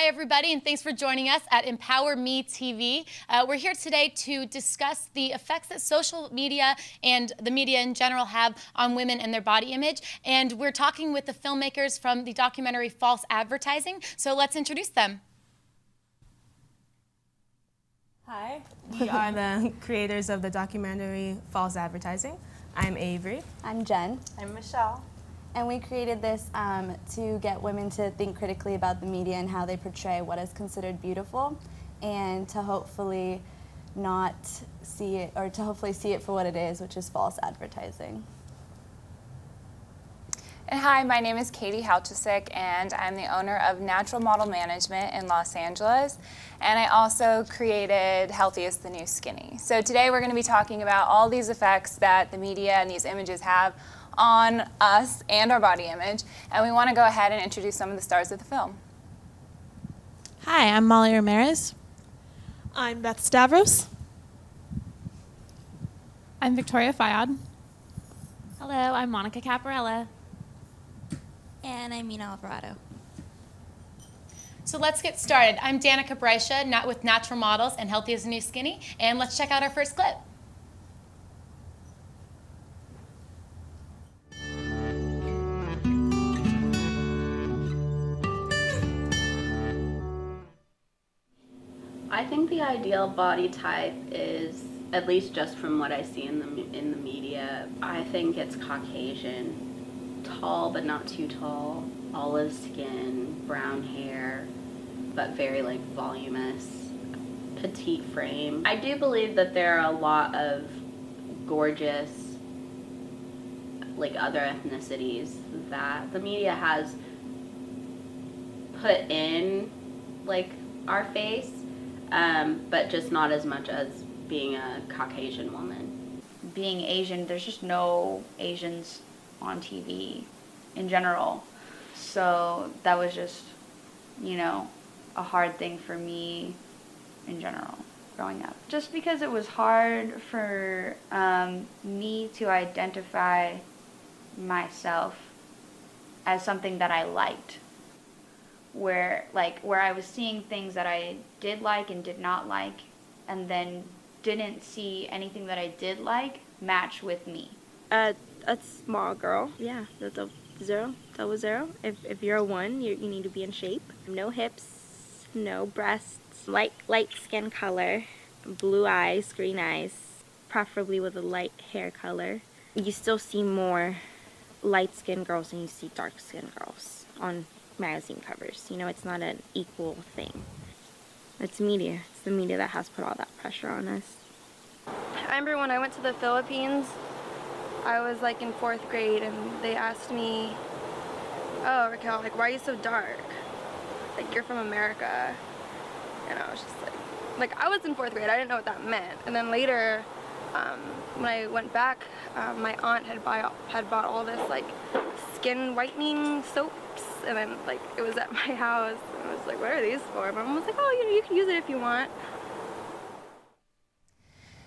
everybody, and thanks for joining us at emPOWERme.tv. We're here today to discuss the effects that social media and the media in general have on women and their body image. And we're talking with the filmmakers from the documentary False Advertising. So let's introduce them. Hi, we are the creators of the documentary False Advertising. I'm Avery. I'm Jen. I'm Michelle. And we created this to get women to think critically about the media and how they portray what is considered beautiful, and to hopefully not see it, or to hopefully see it for what it is, which is false advertising. And hi, my name is Katie Halchishick, and I'm the owner of Natural Model Management in Los Angeles. And I also created Healthy is the New Skinny. So today we're going to be talking about all these effects that the media and these images have on us and our body image. And we want to go ahead and introduce some of the stars of the film. Hi, I'm Molly Ramirez. I'm Beth Stavros. I'm Victoria Fayad. Hello, I'm Monica Caparella. And I'm Mina Alvarado. So let's get started. I'm Danica Brescia, with Natural Models and Healthy is the New Skinny, and let's check out our first clip. I think the ideal body type is, at least just from what I see in the media, I think it's Caucasian. Tall but not too tall, olive skin, brown hair, but very like voluminous, petite frame. I do believe that there are a lot of gorgeous like other ethnicities that the media has put in like our face, but just not as much as being a Caucasian woman. Being Asian, there's just no Asians on TV in general, so that was just, you know, a hard thing for me in general growing up, just because it was hard for me to identify myself as something that I liked, where I was seeing things that I did like and did not like, and then didn't see anything that I did like match with me. A small girl, yeah, that's a zero. That was zero. If you're a 1, you need to be in shape. No hips, no breasts, light skin color, blue eyes, green eyes, preferably with a light hair color. You still see more light skinned girls than you see dark skinned girls on magazine covers. You know, it's not an equal thing. It's media. It's the media that has put all that pressure on us. I remember when I went to the Philippines, I was like in 4th grade, and they asked me, "Oh, Raquel, like, why are you so dark? Like, you're from America." And I was just like I was in 4th grade. I didn't know what that meant. And then later, when I went back, my aunt had bought all this like skin whitening soaps, and then like it was at my house. And I was like, "What are these for?" My mom was like, "Oh, you can use it if you want."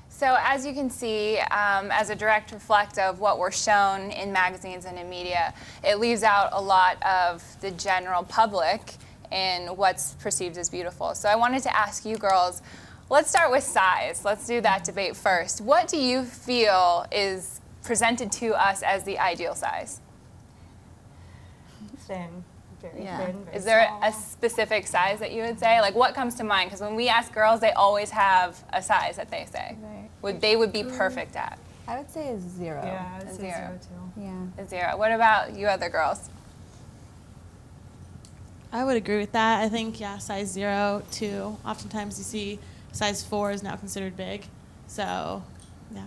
So as you can see, as a direct reflect of what we're shown in magazines and in media, it leaves out a lot of the general public in what's perceived as beautiful. So I wanted to ask you girls, let's start with size. Let's do that debate first. What do you feel is presented to us as the ideal size? Thin. Very Yeah. thin, very Is there small. a specific size that you would say? Like, what comes to mind? Because when we ask girls, they always have a size that they say. Right. They would be perfect at. I would say a 0. Yeah, I would A say zero. 0 too. Yeah. A 0. What about you other girls? I would agree with that. I think, yeah, size 0, 2. Oftentimes you see size 4 is now considered big. So, yeah.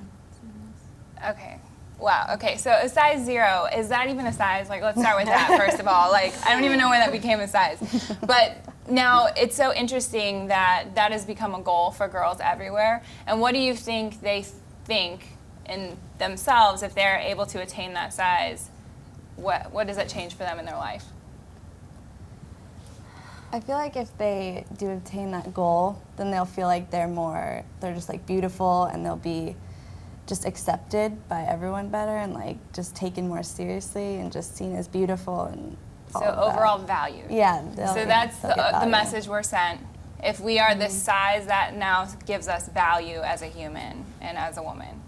Okay. Wow. Okay. So a size 0, is that even a size? Like, let's start with that first of all. Like, I don't even know when that became a size. But now it's so interesting that that has become a goal for girls everywhere. And what do you think they think in themselves if they're able to attain that size? What does that change for them in their life? I feel like if they do obtain that goal, then they'll feel like they're just like beautiful, and they'll be just accepted by everyone better, and like just taken more seriously and just seen as beautiful and all So of that. overall value. Yeah. So that's they'll get the value. message we're sent. If we are this size, that now gives us value as a human and as a woman,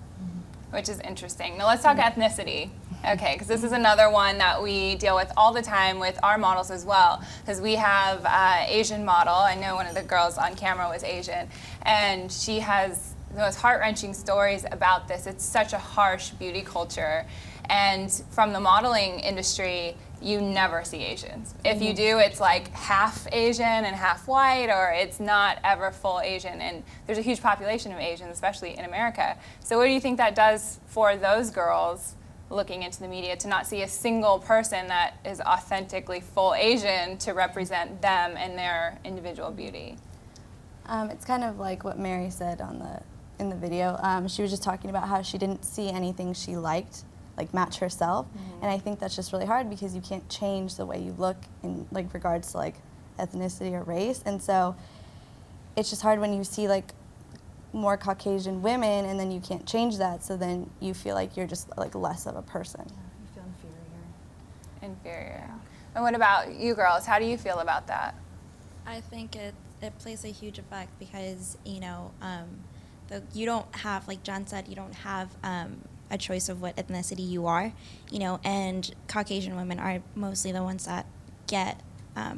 which is interesting. Now let's talk ethnicity. Okay, because this is another one that we deal with all the time with our models as well. Because we have Asian model. I know one of the girls on camera was Asian, and she has the most heart-wrenching stories about this. It's such a harsh beauty culture, and from the modeling industry, you never see Asians. If you do, it's like half Asian and half white, or it's not ever full Asian. And there's a huge population of Asians, especially in America. So what do you think that does for those girls looking into the media to not see a single person that is authentically full Asian to represent them and their individual beauty? It's kind of like what Mary said in the video. She was just talking about how she didn't see anything she liked like match herself, and I think that's just really hard because you can't change the way you look in like regards to like ethnicity or race, and so it's just hard when you see like more Caucasian women and then you can't change that, so then you feel like you're just like less of a person. You feel Inferior. And what about you girls? How do you feel about that? I think it plays a huge effect because, you know, you don't have, like John said, you don't have a choice of what ethnicity you are, you know, and Caucasian women are mostly the ones that get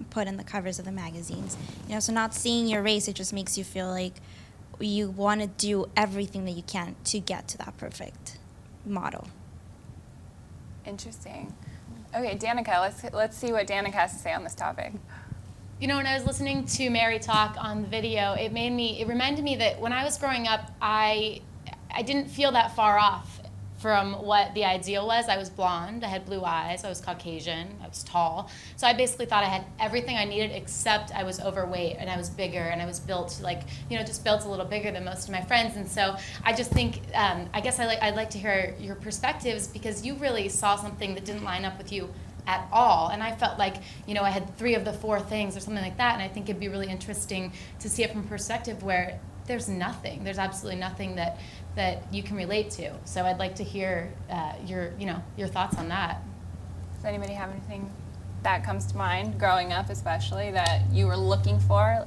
put in the covers of the magazines. You know, so not seeing your race, it just makes you feel like you want to do everything that you can to get to that perfect model. Interesting. Okay, Danica, let's see what Danica has to say on this topic. You know, when I was listening to Mary talk on the video, it reminded me that when I was growing up, I didn't feel that far off from what the ideal was. I was blonde, I had blue eyes, I was Caucasian, I was tall. So I basically thought I had everything I needed except I was overweight and I was bigger and I was built like, you know, just built a little bigger than most of my friends. And so I just think, I guess I'd like to hear your perspectives because you really saw something that didn't line up with you at all. And I felt like, you know, I had 3 of the 4 things or something like that. And I think it'd be really interesting to see it from a perspective where there's absolutely nothing that you can relate to. So I'd like to hear your thoughts on that. Does anybody have anything that comes to mind, growing up especially, that you were looking for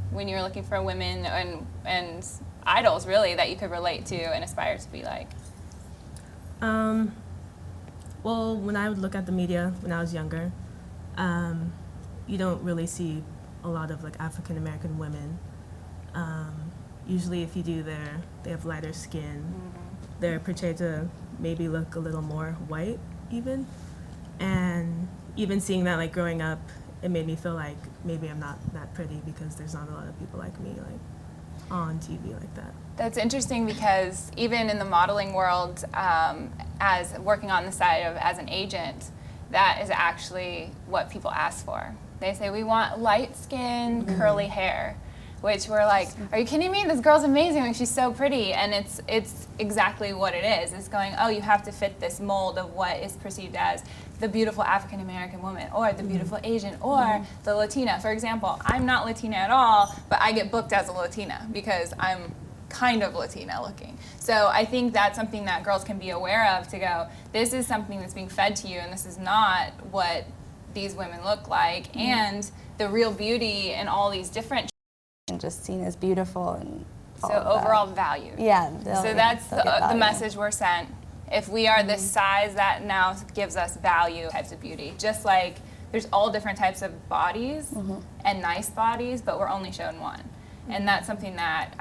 when you were looking for women and idols, really, that you could relate to and aspire to be like? Well, when I would look at the media when I was younger, you don't really see a lot of like African American women. Usually if you do, they have lighter skin. They're portrayed to maybe look a little more white even. And even seeing that like growing up, it made me feel like maybe I'm not that pretty because there's not a lot of people like me like on TV like that. That's interesting because even in the modeling world, as working on the side of as an agent, that is actually what people ask for. They say, we want light skin, curly hair. Which we're like, are you kidding me? This girl's amazing, like she's so pretty. And it's exactly what it is. It's going, oh, you have to fit this mold of what is perceived as the beautiful African American woman, or the beautiful Asian, or the Latina. For example, I'm not Latina at all, but I get booked as a Latina because I'm kind of Latina looking. So I think that's something that girls can be aware of, to go, this is something that's being fed to you, and this is not what these women look like. And the real beauty in all these different and just seen as beautiful and so overall value. Yeah. So that's the message we're sent. If we are this size, that now gives us value, types of beauty. Just like there's all different types of bodies and nice bodies, but we're only shown one. And that's something that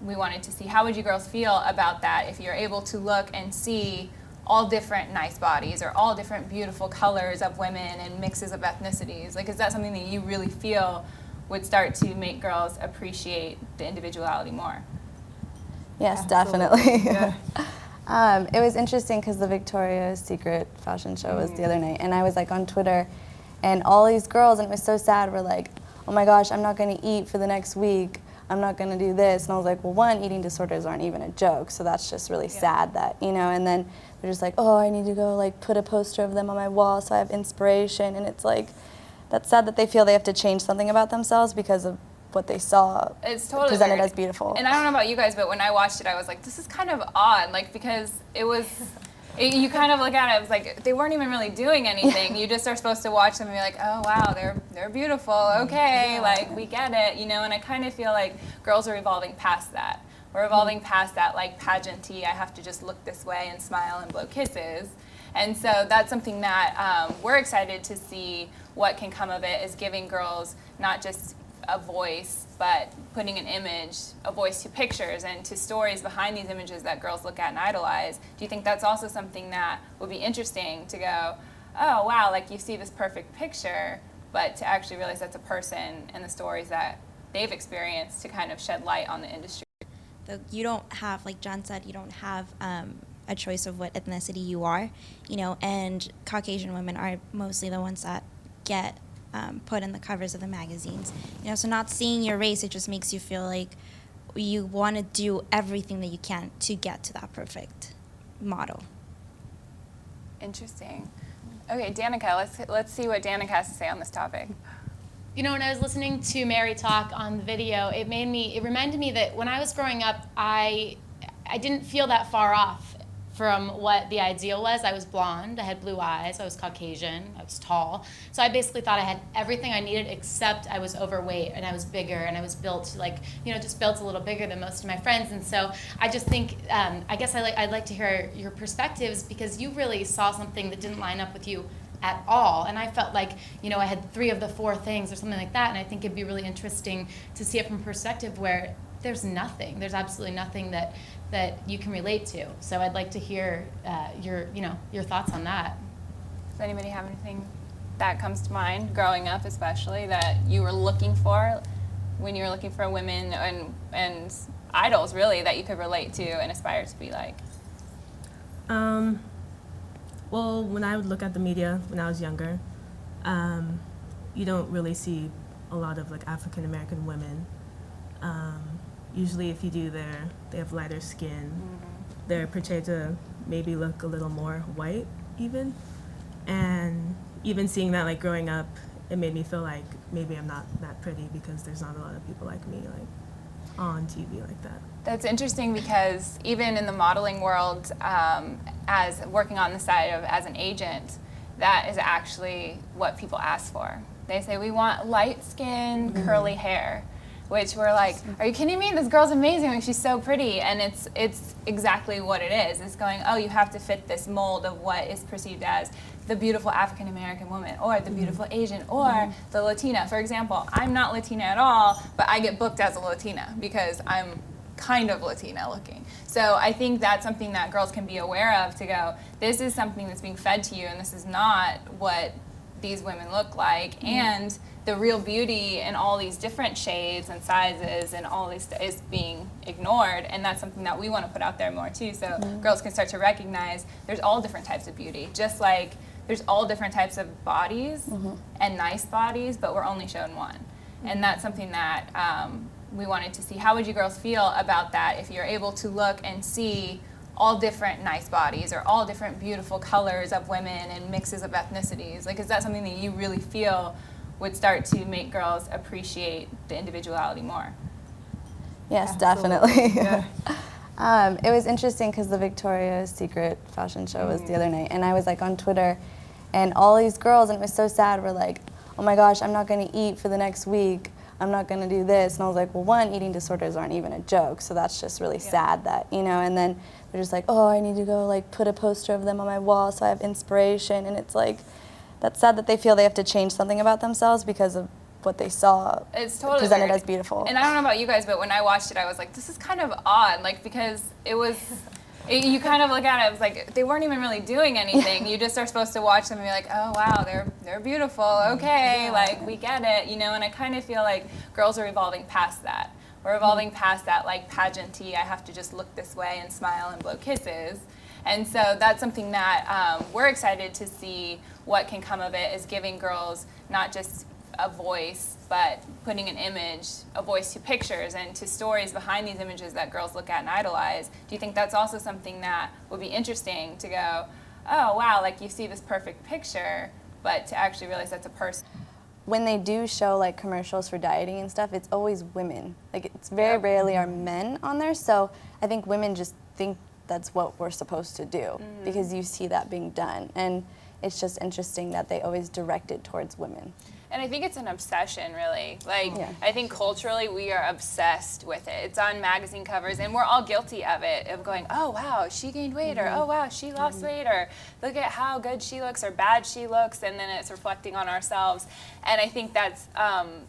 we wanted to see. How would you girls feel about that if you're able to look and see all different nice bodies or all different beautiful colors of women and mixes of ethnicities? Like, is that something that you really feel would start to make girls appreciate the individuality more? Yes, definitely. Yeah. It was interesting because the Victoria's Secret fashion show was the other night, and I was like on Twitter, and all these girls, and it was so sad, were like, oh my gosh, I'm not going to eat for the next week. I'm not going to do this. And I was like, well, one, eating disorders aren't even a joke, so that's just really sad that, you know, and then they're just like, oh, I need to go like put a poster of them on my wall so I have inspiration, and it's like, that's sad that they feel they have to change something about themselves because of what they saw presented as beautiful. And I don't know about you guys, but when I watched it, I was like, this is kind of odd, like, because it was You kind of look at it, it's like they weren't even really doing anything. You just are supposed to watch them and be like, oh wow, they're beautiful, okay, like we get it, you know, and I kind of feel like girls are evolving past that. We're evolving past that like pageanty, I have to just look this way and smile and blow kisses. And so that's something that we're excited to see what can come of it, is giving girls not just a voice, but putting an image, a voice to pictures and to stories behind these images that girls look at and idolize. Do you think that's also something that would be interesting to go, oh wow, like you see this perfect picture, but to actually realize that's a person and the stories that they've experienced to kind of shed light on the industry? You don't have, like John said, you don't have a choice of what ethnicity you are, you know, and Caucasian women are mostly the ones that get put in the covers of the magazines, you know, so not seeing your race, it just makes you feel like you want to do everything that you can to get to that perfect model. Interesting. Okay, Danica, let's see what Danica has to say on this topic. You know, when I was listening to Mary talk on the video, it reminded me that when I was growing up, I didn't feel that far off from what the ideal was. I was blonde, I had blue eyes, I was Caucasian, I was tall. So I basically thought I had everything I needed, except I was overweight and I was bigger and I was built like, you know, just built a little bigger than most of my friends. And so I just think, I guess I'd like to hear your perspectives, because you really saw something that didn't line up with you at all. And I felt like, you know, I had 3 of the 4 things or something like that. And I think it'd be really interesting to see it from a perspective where there's nothing, there's absolutely nothing that you can relate to. So I'd like to hear your thoughts on that. Does anybody have anything that comes to mind, growing up especially, that you were looking for when you were looking for women and idols, really, that you could relate to and aspire to be like? Well, when I would look at the media when I was younger, you don't really see a lot of like African American women. Usually if you do, they have lighter skin. They're portrayed to maybe look a little more white even. And even seeing that, like growing up, it made me feel like maybe I'm not that pretty because there's not a lot of people like me like on TV like that. That's interesting, because even in the modeling world, as working on the side of as an agent, that is actually what people ask for. They say, we want light skin, curly hair. Which we're like, are you kidding me? This girl's amazing, like she's so pretty. And it's exactly what it is. It's going, oh, you have to fit this mold of what is perceived as the beautiful African American woman, or the beautiful Asian, or the Latina. For example, I'm not Latina at all, but I get booked as a Latina because I'm kind of Latina looking. So I think that's something that girls can be aware of, to go, this is something that's being fed to you, and this is not what these women look like. And the real beauty in all these different shades and sizes and all these is being ignored, and that's something that we want to put out there more too, so girls can start to recognize there's all different types of beauty, just like there's all different types of bodies and nice bodies, but we're only shown one. And that's something that we wanted to see. How would you girls feel about that if you're able to look and see all different nice bodies or all different beautiful colors of women and mixes of ethnicities? Like, is that something that you really feel would start to make girls appreciate the individuality more? Yes, definitely. Yeah. It was interesting because the Victoria's Secret fashion show was the other night, and I was like on Twitter, and all these girls, and it was so sad, were like, oh my gosh, I'm not going to eat for the next week. I'm not going to do this. And I was like, well, one, eating disorders aren't even a joke, so that's just really sad that, you know, and then they're just like, oh, I need to go like put a poster of them on my wall so I have inspiration, and it's like, that's sad that they feel they have to change something about themselves because of what they saw it's totally presented weird. as beautiful. And I don't know about you guys, but when I watched it, I was like, this is kind of odd, like, because it was, you kind of look at it, it was like, they weren't even really doing anything. You just are supposed to watch them and be like, oh wow, they're beautiful, okay, like, we get it, you know, and I kind of feel like girls are evolving past that. We're evolving past that, like, pageanty, I have to just look this way and smile and blow kisses. And so that's something that we're excited to see what can come of it, is giving girls not just a voice, but putting an image, a voice to pictures and to stories behind these images that girls look at and idolize. Do you think that's also something that would be interesting, to go, oh wow, like you see this perfect picture, but to actually realize that's a person? When they do show like commercials for dieting and stuff, it's always women. Like, it's very rarely are men on there, so I think women just think that's what we're supposed to do, because you see that being done. And it's just interesting that they always direct it towards women. And I think it's an obsession, really. Like, I think culturally we are obsessed with it. It's on magazine covers, and we're all guilty of it, of going, oh, wow, she gained weight, or oh, wow, she lost weight, or look at how good she looks or bad she looks, and then it's reflecting on ourselves. And I think that's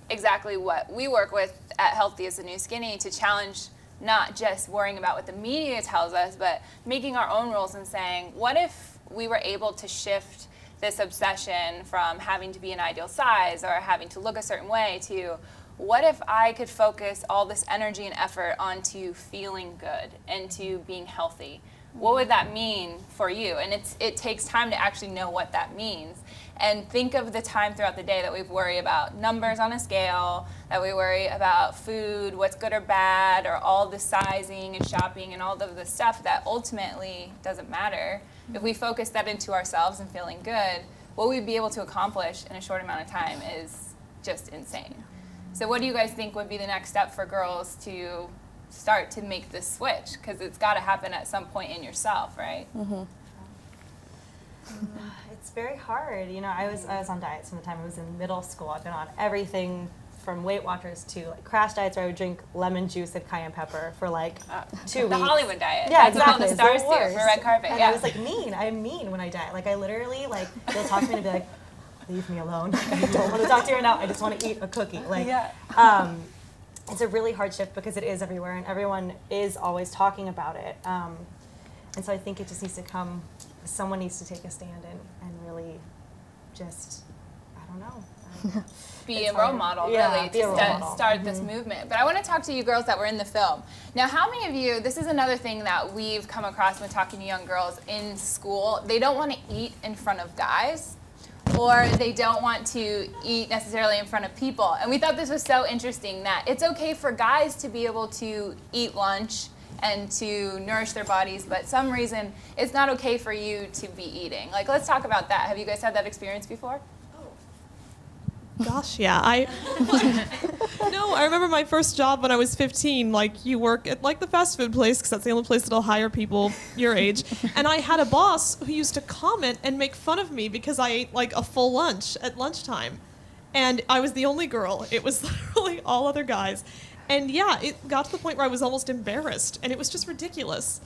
exactly what we work with at Healthy is the New Skinny, to challenge not just worrying about what the media tells us, but making our own rules and saying, what if we were able to shift this obsession from having to be an ideal size or having to look a certain way to, what if I could focus all this energy and effort onto feeling good and to being healthy? What would that mean for you? And it takes time to actually know what that means. And think of the time throughout the day that we worry about numbers on a scale, that we worry about food, what's good or bad, or all the sizing and shopping and all of the stuff that ultimately doesn't matter. If we focus that into ourselves and feeling good, what we'd be able to accomplish in a short amount of time is just insane. So what do you guys think would be the next step for girls to start to make this switch? Because it's got to happen at some point in yourself, right? It's very hard. You know, I was on diets from the time I was in middle school. I've been on everything from Weight Watchers to like crash diets where I would drink lemon juice and cayenne pepper for like 2 weeks. The Hollywood diet. Yeah, that's exactly. what all the stars do for red carpet. And I was like mean. I'm mean when I diet. Like I literally like they'll talk to me and be like, leave me alone. I don't want to talk to you right now. I just want to eat a cookie. Like, it's a really hard shift because it is everywhere and everyone is always talking about it. And so I think it just needs to come. Someone needs to take a stand and really just, I don't know. Be a role model, really, to start this movement. But I want to talk to you girls that were in the film. Now, how many of you, this is another thing that we've come across when talking to young girls in school, they don't want to eat in front of guys, or they don't want to eat necessarily in front of people. And we thought this was so interesting that it's okay for guys to be able to eat lunch and to nourish their bodies, but some reason it's not okay for you to be eating. Like, let's talk about that. Have you guys had that experience before? Gosh, yeah. I remember my first job when I was 15. Like, you work at like the fast food place because that's the only place that'll hire people your age. And I had a boss who used to comment and make fun of me because I ate like a full lunch at lunchtime, and I was the only girl. It was literally all other guys, and yeah, it got to the point where I was almost embarrassed, and it was just ridiculous.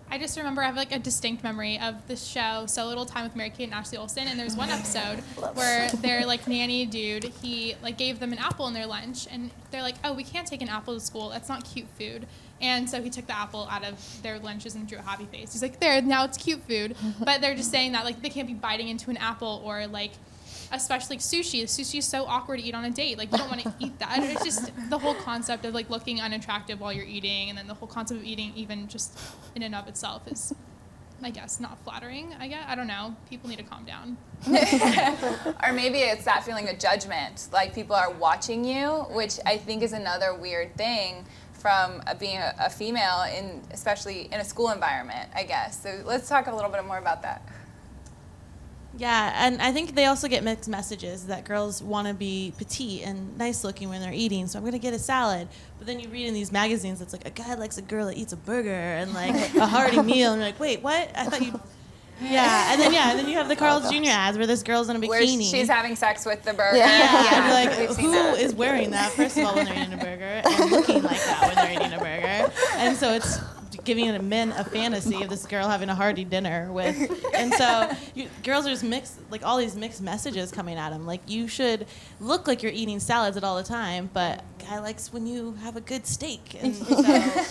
I just remember I have like a distinct memory of the show So Little Time with Mary-Kate and Ashley Olsen, and there's one episode where their like nanny dude, he like gave them an apple in their lunch, and they're like, oh, we can't take an apple to school, that's not cute food. And so he took the apple out of their lunches and drew a happy face. He's like, there, now it's cute food. But they're just saying that like they can't be biting into an apple, or like especially like sushi. Sushi is so awkward to eat on a date. Like, you don't want to eat that. It's just the whole concept of like looking unattractive while you're eating, and then the whole concept of eating even just in and of itself is, I guess, not flattering. I don't know. People need to calm down. Or maybe it's that feeling of judgment, like people are watching you, which I think is another weird thing from being a female, especially in a school environment, I guess. So let's talk a little bit more about that. Yeah, and I think they also get mixed messages that girls want to be petite and nice looking when they're eating, so I'm going to get a salad. But then you read in these magazines, it's like a guy likes a girl that eats a burger and like a hearty meal, and you're like, wait, what? I thought you... Yeah, and then you have the Carl's Jr. ads where this girl's in a bikini. Where she's having sex with the burger. Yeah. And you're like, who is wearing that, first of all, when they're eating a burger, and looking like that when they're eating a burger? And so it's giving men a fantasy of this girl having a hearty dinner with, and so girls are just mixed, like all these mixed messages coming at them. Like, you should look like you're eating salads at all the time, but guy likes when you have a good steak, and so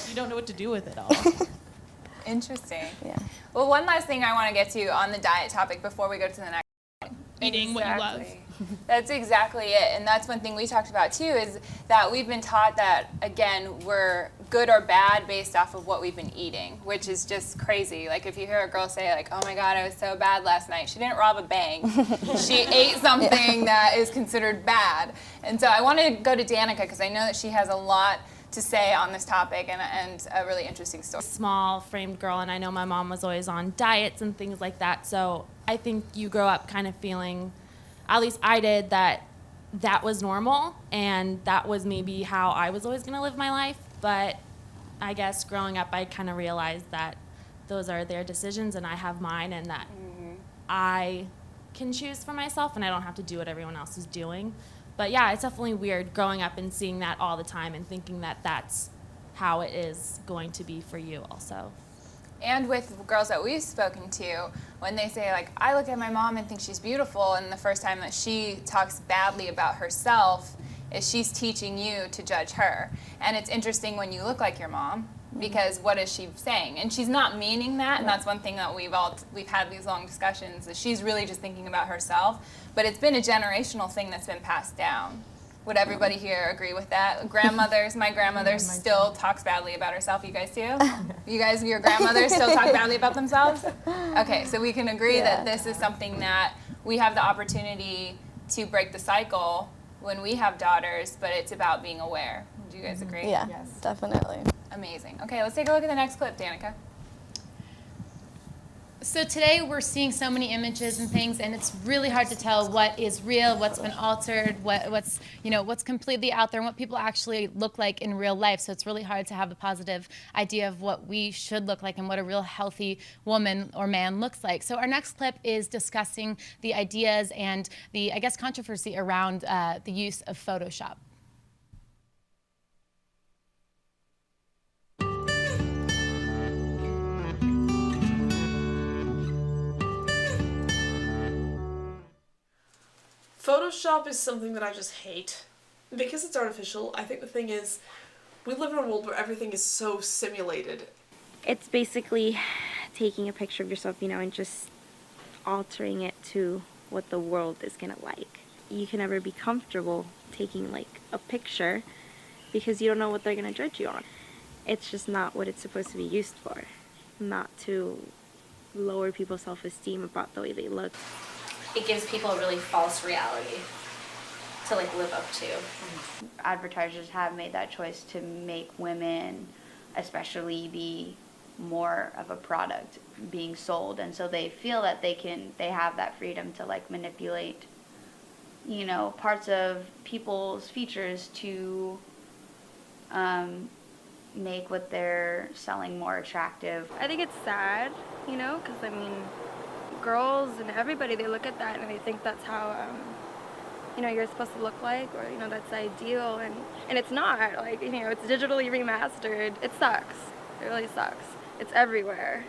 you don't know what to do with it all. Interesting. Yeah. Well, one last thing I want to get to on the diet topic before we go to the next. Eating what you love. That's exactly it. And that's one thing we talked about too, is that we've been taught that, again, we're good or bad based off of what we've been eating, which is just crazy. Like, if you hear a girl say like, oh my God, I was so bad last night, she didn't rob a bank. She ate something that is considered bad. And so I want to go to Danica because I know that she has a lot to say on this topic and a really interesting story. Small framed girl, and I know my mom was always on diets and things like that, so I think you grow up kind of feeling, at least I did, that was normal and that was maybe how I was always going to live my life. But I guess growing up, I kind of realized that those are their decisions and I have mine, and that I can choose for myself and I don't have to do what everyone else is doing. But yeah, it's definitely weird growing up and seeing that all the time and thinking that that's how it is going to be for you also. And with girls that we've spoken to, when they say, like, I look at my mom and think she's beautiful, and the first time that she talks badly about herself is she's teaching you to judge her. And it's interesting when you look like your mom, because what is she saying? And she's not meaning that, and that's one thing that we've had these long discussions, is she's really just thinking about herself. But it's been a generational thing that's been passed down. Would everybody here agree with that? Grandmothers, my grandmother still talks badly about herself. You guys too? You guys, your grandmothers still talk badly about themselves? Okay, so we can agree that this is something that we have the opportunity to break the cycle when we have daughters, but it's about being aware. Do you guys agree? Yeah, definitely. Amazing. Okay, let's take a look at the next clip, Danica. So today we're seeing so many images and things, and it's really hard to tell what is real, what's been altered, what's completely out there, and what people actually look like in real life. So it's really hard to have a positive idea of what we should look like and what a real healthy woman or man looks like. So our next clip is discussing the ideas and the, I guess, controversy around the use of Photoshop. Photoshop is something that I just hate. Because it's artificial, I think the thing is, we live in a world where everything is so simulated. It's basically taking a picture of yourself, and just altering it to what the world is gonna like. You can never be comfortable taking like a picture because you don't know what they're gonna judge you on. It's just not what it's supposed to be used for. Not to lower people's self-esteem about the way they look. It gives people a really false reality to like live up to. Advertisers have made that choice to make women especially be more of a product being sold, and so they feel that they have that freedom to like manipulate parts of people's features to make what they're selling more attractive. I think it's sad, because girls and everybody, they look at that and they think that's how you're supposed to look like, or that's ideal, and it's not. Like, it's digitally remastered. It sucks. It really sucks. It's everywhere,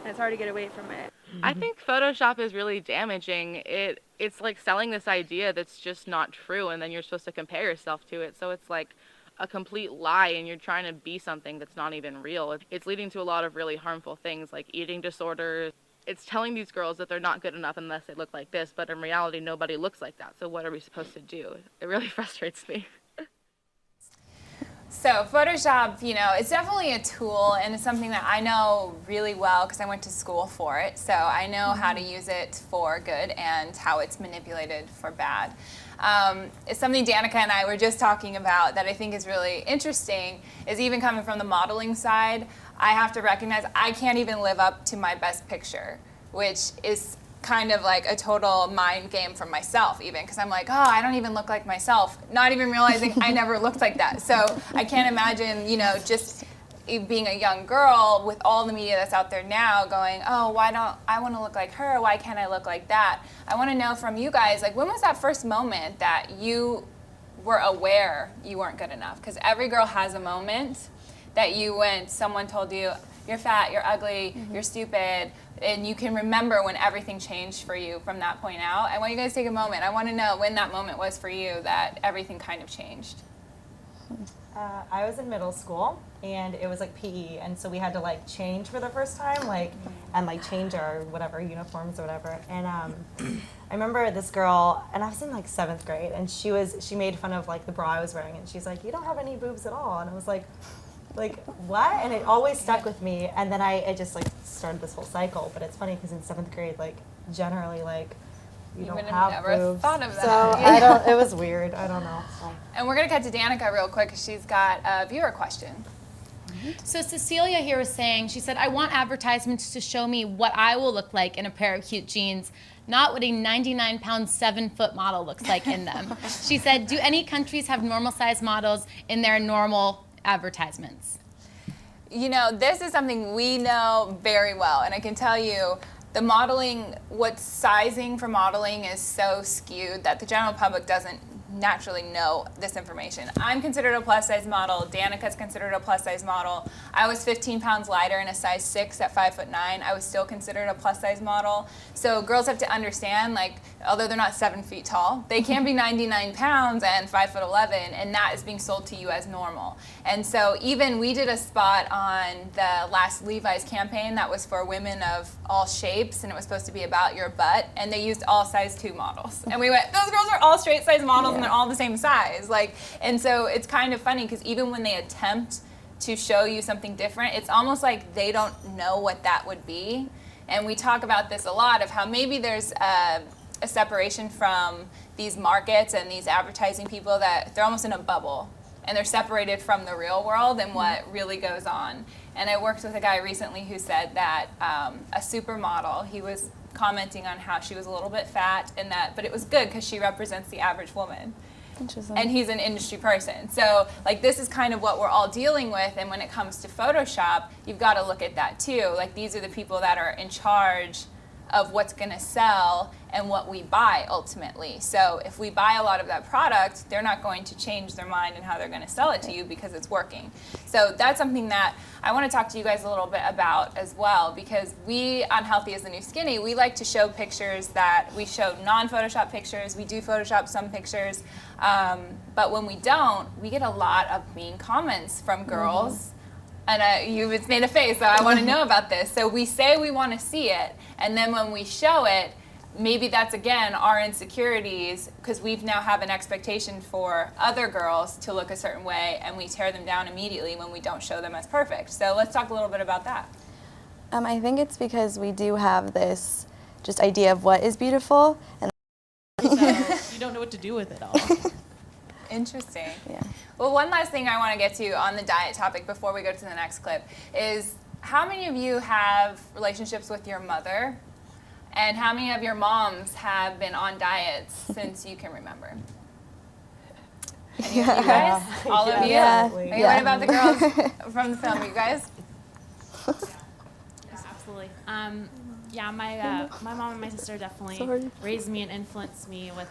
and it's hard to get away from it. I think Photoshop is really damaging. It's like selling this idea that's just not true, and then you're supposed to compare yourself to it. So it's like a complete lie, and you're trying to be something that's not even real. It's leading to a lot of really harmful things like eating disorders. It's telling these girls that they're not good enough unless they look like this, but in reality, nobody looks like that. So what are we supposed to do? It really frustrates me. So Photoshop, it's definitely a tool, and it's something that I know really well because I went to school for it. So I know how to use it for good and how it's manipulated for bad. It's something Danica and I were just talking about that I think is really interesting, is even coming from the modeling side, I have to recognize I can't even live up to my best picture, which is kind of like a total mind game for myself even, because I'm like, oh, I don't even look like myself, not even realizing I never looked like that. So I can't imagine, just being a young girl with all the media that's out there now going, oh, why don't I want to look like her? Why can't I look like that? I want to know from you guys, like, when was that first moment that you were aware you weren't good enough? Because every girl has a moment that someone told you, you're fat, you're ugly, you're stupid, and you can remember when everything changed for you from that point out. I want you guys to take a moment. I want to know when that moment was for you that everything kind of changed. I was in middle school, and it was like PE, and so we had to like change for the first time, and change our whatever uniforms or whatever. And I remember this girl, and I was in like 7th grade, and she made fun of like the bra I was wearing, and she's like, "You don't have any boobs at all," and I was like what? And it always stuck with me, and then it just like started this whole cycle. But it's funny because in 7th grade, like generally like you don't have never boobs. Thought of that. So it was weird. I don't know. So. And we're gonna cut to Danica real quick because she's got a viewer question. So Cecilia here was saying, she said, I want advertisements to show me what I will look like in a pair of cute jeans, not what a 99-pound, 7-foot model looks like in them. She said, do any countries have normal-sized models in their normal advertisements? You know, this is something we know very well, and I can tell you the modeling, what's sizing for modeling is so skewed that the general public doesn't naturally know this information. I'm considered a plus size model. Danica's considered a plus size model. I was 15 pounds lighter in a size 6 at 5'9". I was still considered a plus size model. So girls have to understand, like, although they're not 7 feet tall, they can be 99 pounds and 5'11", and that is being sold to you as normal. And so even we did a spot on the last Levi's campaign that was for women of all shapes, and it was supposed to be about your butt, and they used all size 2 models. And we went, those girls are all straight size models, and they're all the same size. Like, and so it's kind of funny because even when they attempt to show you something different, it's almost like they don't know what that would be. And we talk about this a lot of how maybe there's a separation from these markets and these advertising people, that they're almost in a bubble and they're separated from the real world and what really goes on. And I worked with a guy recently who said that a supermodel, he was commenting on how she was a little bit fat and that, but it was good because she represents the average woman. Interesting. And he's an industry person. So like this is kind of what we're all dealing with, and when it comes to Photoshop, you've got to look at that too. Like these are the people that are in charge of what's going to sell and what we buy ultimately. So if we buy a lot of that product, they're not going to change their mind and how they're going to sell it to you because it's working. So that's something that I want to talk to you guys a little bit about as well, because we on Healthy is the New Skinny, we like to show pictures that we show non-Photoshop pictures. We do Photoshop some pictures, but when we don't, we get a lot of mean comments from girls. And you've made a face, so I want to know about this. So we say we want to see it, and then when we show it, maybe that's, again, our insecurities, because we now have an expectation for other girls to look a certain way, and we tear them down immediately when we don't show them as perfect. So let's talk a little bit about that. I think it's because we do have this just idea of what is beautiful. And so you don't know what to do with it all. Interesting. Yeah. Well, one last thing I want to get to on the diet topic before we go to the next clip is how many of you have relationships with your mother, and how many of your moms have been on diets since you can remember? Any of you guys? All of you? Yeah. Okay, what about the girls from the film? You guys? Yes, absolutely. Yeah, my mom and my sister definitely raised me and influenced me with,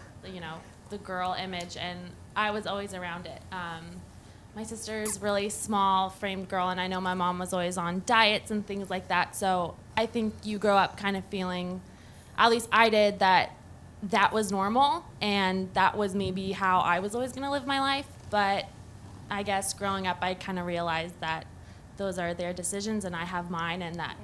the girl image, and I was always around it. My sister's really small framed girl, and I know my mom was always on diets and things like that. So I think you grow up kind of feeling, at least I did, that was normal, and that was maybe how I was always going to live my life. But I guess growing up, I kind of realized that those are their decisions and I have mine, and that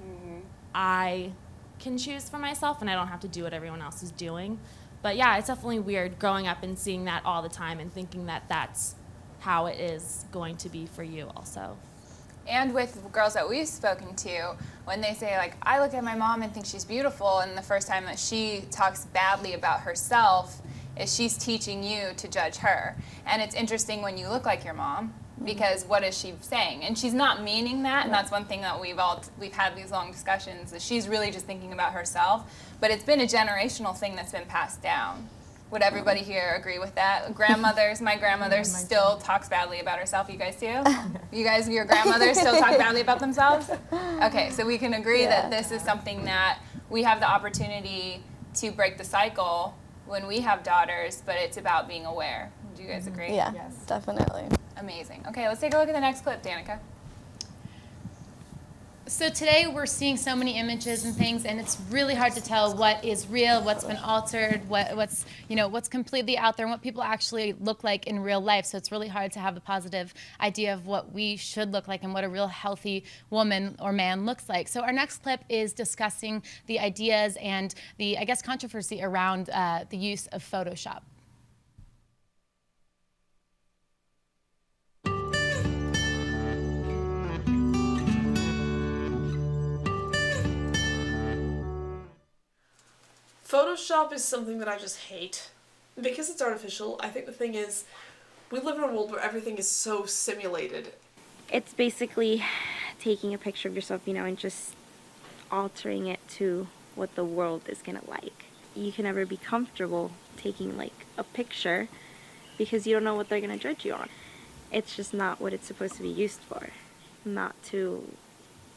I can choose for myself and I don't have to do what everyone else is doing. But yeah, it's definitely weird growing up and seeing that all the time and thinking that that's how it is going to be for you also. And with girls that we've spoken to, when they say, like, I look at my mom and think she's beautiful, and the first time that she talks badly about herself is she's teaching you to judge her. And it's interesting when you look like your mom, because what is she saying? And she's not meaning that, and that's one thing that we've had these long discussions, is she's really just thinking about herself. But it's been a generational thing that's been passed down. Would everybody here agree with that? Grandmothers, my grandmother still talks badly about herself. You guys too? You guys, your grandmothers still talk badly about themselves? Okay, so we can agree that this is something that we have the opportunity to break the cycle when we have daughters, but it's about being aware. Do you guys agree? Yeah, definitely. Amazing. Okay, let's take a look at the next clip, Danica. So today we're seeing so many images and things, and it's really hard to tell what is real, what's been altered, what's completely out there, and what people actually look like in real life. So it's really hard to have the positive idea of what we should look like and what a real healthy woman or man looks like. So our next clip is discussing the ideas and the, I guess, controversy around the use of Photoshop. Photoshop is something that I just hate. Because it's artificial, I think the thing is, we live in a world where everything is so simulated. It's basically taking a picture of yourself, and just altering it to what the world is gonna like. You can never be comfortable taking like a picture because you don't know what they're gonna judge you on. It's just not what it's supposed to be used for. not to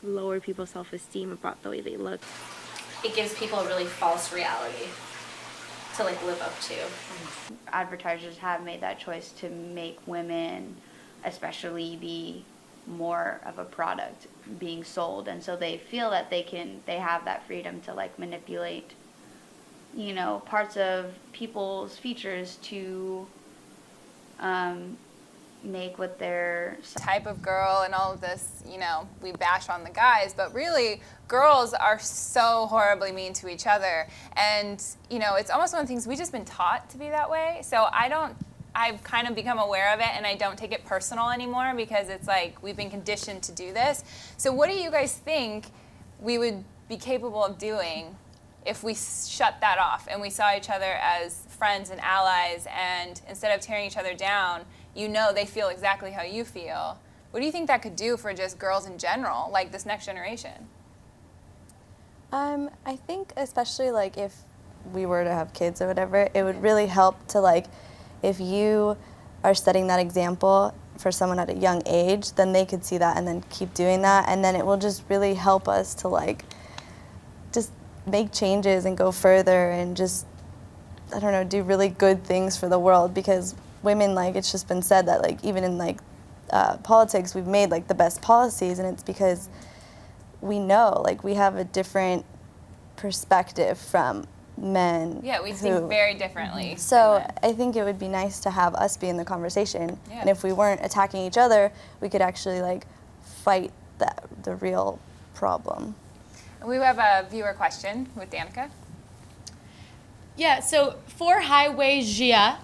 lower people's self-esteem about the way they look. It gives people a really false reality to like live up to. Advertisers have made that choice to make women especially be more of a product being sold, and so they feel that they have that freedom to like manipulate, you know, parts of people's features to make what their type of girl and all of this, you know, we bash on the guys, but really girls are so horribly mean to each other. And, you know, it's almost one of the things we've just been taught to be that way. So I've kind of become aware of it, and I don't take it personal anymore because it's like we've been conditioned to do this. So what do you guys think we would be capable of doing if we shut that off and we saw each other as friends and allies, and instead of tearing each other down, you know they feel exactly how you feel? What do you think that could do for just girls in general, like this next generation? I think especially like if we were to have kids or whatever, it would really help to like, if you are setting that example for someone at a young age, then they could see that and then keep doing that, and then it will just really help us to like just make changes and go further and just, I don't know, do really good things for the world, because women, like it's just been said that like even in like politics we've made like the best policies, and it's because we know like we have a different perspective from men. Yeah, we think very differently. So I think it would be nice to have us be in the conversation, and if we weren't attacking each other, we could actually like fight the real problem. We have a viewer question with Danica. Yeah, so for Highway Gia,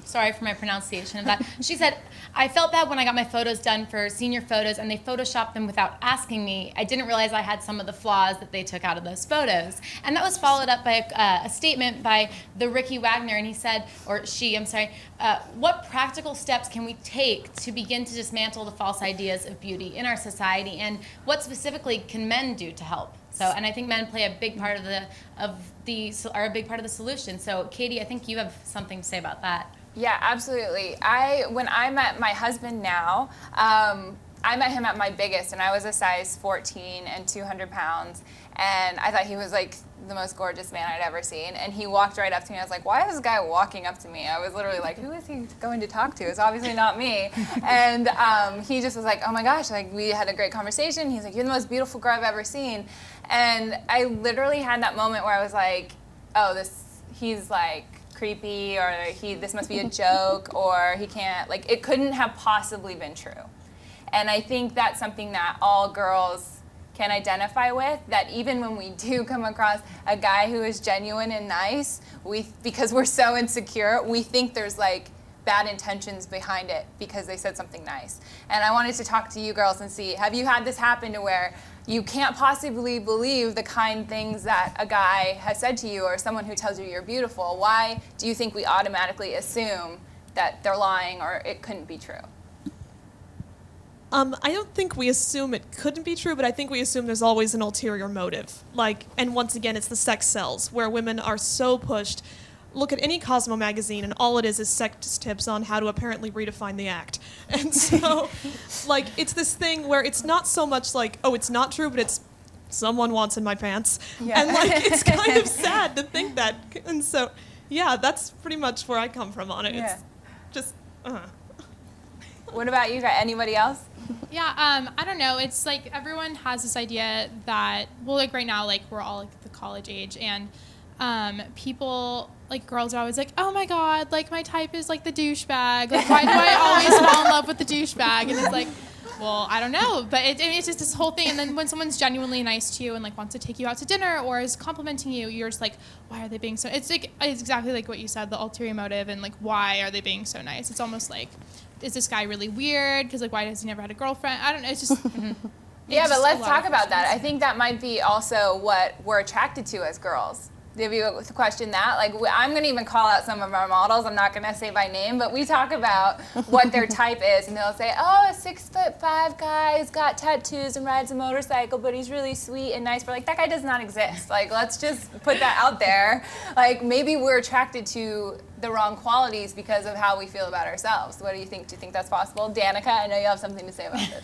sorry for my pronunciation of that, she said, I felt bad when I got my photos done for senior photos and they photoshopped them without asking me. I didn't realize I had some of the flaws that they took out of those photos. And that was followed up by a statement by the Ricky Wagner, and he said, or she, I'm sorry, what practical steps can we take to begin to dismantle the false ideas of beauty in our society, and what specifically can men do to help? So, and I think men play a big part are a big part of the solution. So, Katie, I think you have something to say about that. Yeah, absolutely. When I met my husband now, I met him at my biggest, and I was a size 14 and 200 pounds, and I thought he was like the most gorgeous man I'd ever seen. And he walked right up to me. I was like, why is this guy walking up to me? I was literally like, who is he going to talk to? It's obviously not me. And he just was like, oh my gosh, like we had a great conversation. He's like, you're the most beautiful girl I've ever seen. And I literally had that moment where I was like, oh, he's like creepy, or this must be a joke, or he can't, like it couldn't have possibly been true. And I think that's something that all girls can identify with, that even when we do come across a guy who is genuine and nice, because we're so insecure, we think there's like bad intentions behind it because they said something nice. And I wanted to talk to you girls and see, have you had this happen to where you can't possibly believe the kind things that a guy has said to you, or someone who tells you you're beautiful? Why do you think we automatically assume that they're lying or it couldn't be true? I don't think we assume it couldn't be true, but I think we assume there's always an ulterior motive. And once again, it's the sex sells, where women are so pushed. Look at any Cosmo magazine, and all it is sex tips on how to apparently redefine the act. And so, it's this thing where it's not so much like, oh, it's not true, but it's someone wants in my pants. Yeah. And, it's kind of sad to think that. And so, yeah, that's pretty much where I come from on it. Yeah. It's just, What about you guys? Anybody else? Yeah, I don't know. It's like everyone has this idea that, well, like right now, like we're all like the college age, and people, like girls are always like, oh my god, like my type is like the douchebag. Like why do I always fall in love with the douchebag? And it's like, well, I don't know, but it's just this whole thing. And then when someone's genuinely nice to you and like wants to take you out to dinner or is complimenting you, you're just like, why are they being so? It's exactly like what you said, the ulterior motive, and like why are they being so nice? It's almost like, is this guy really weird? Because like why has he never had a girlfriend? I don't know. It's just. Yeah, but let's talk about that. I think that might be also what we're attracted to as girls. Have you questioned that? Like, I'm going to even call out some of our models. I'm not going to say by name, but we talk about what their type is, and they'll say, oh, a 6'5" guy, he's got tattoos and rides a motorcycle, but he's really sweet and nice. We're like, that guy does not exist. Like, let's just put that out there. Like, maybe we're attracted to the wrong qualities because of how we feel about ourselves. What do you think? Do you think that's possible? Danica, I know you have something to say about this.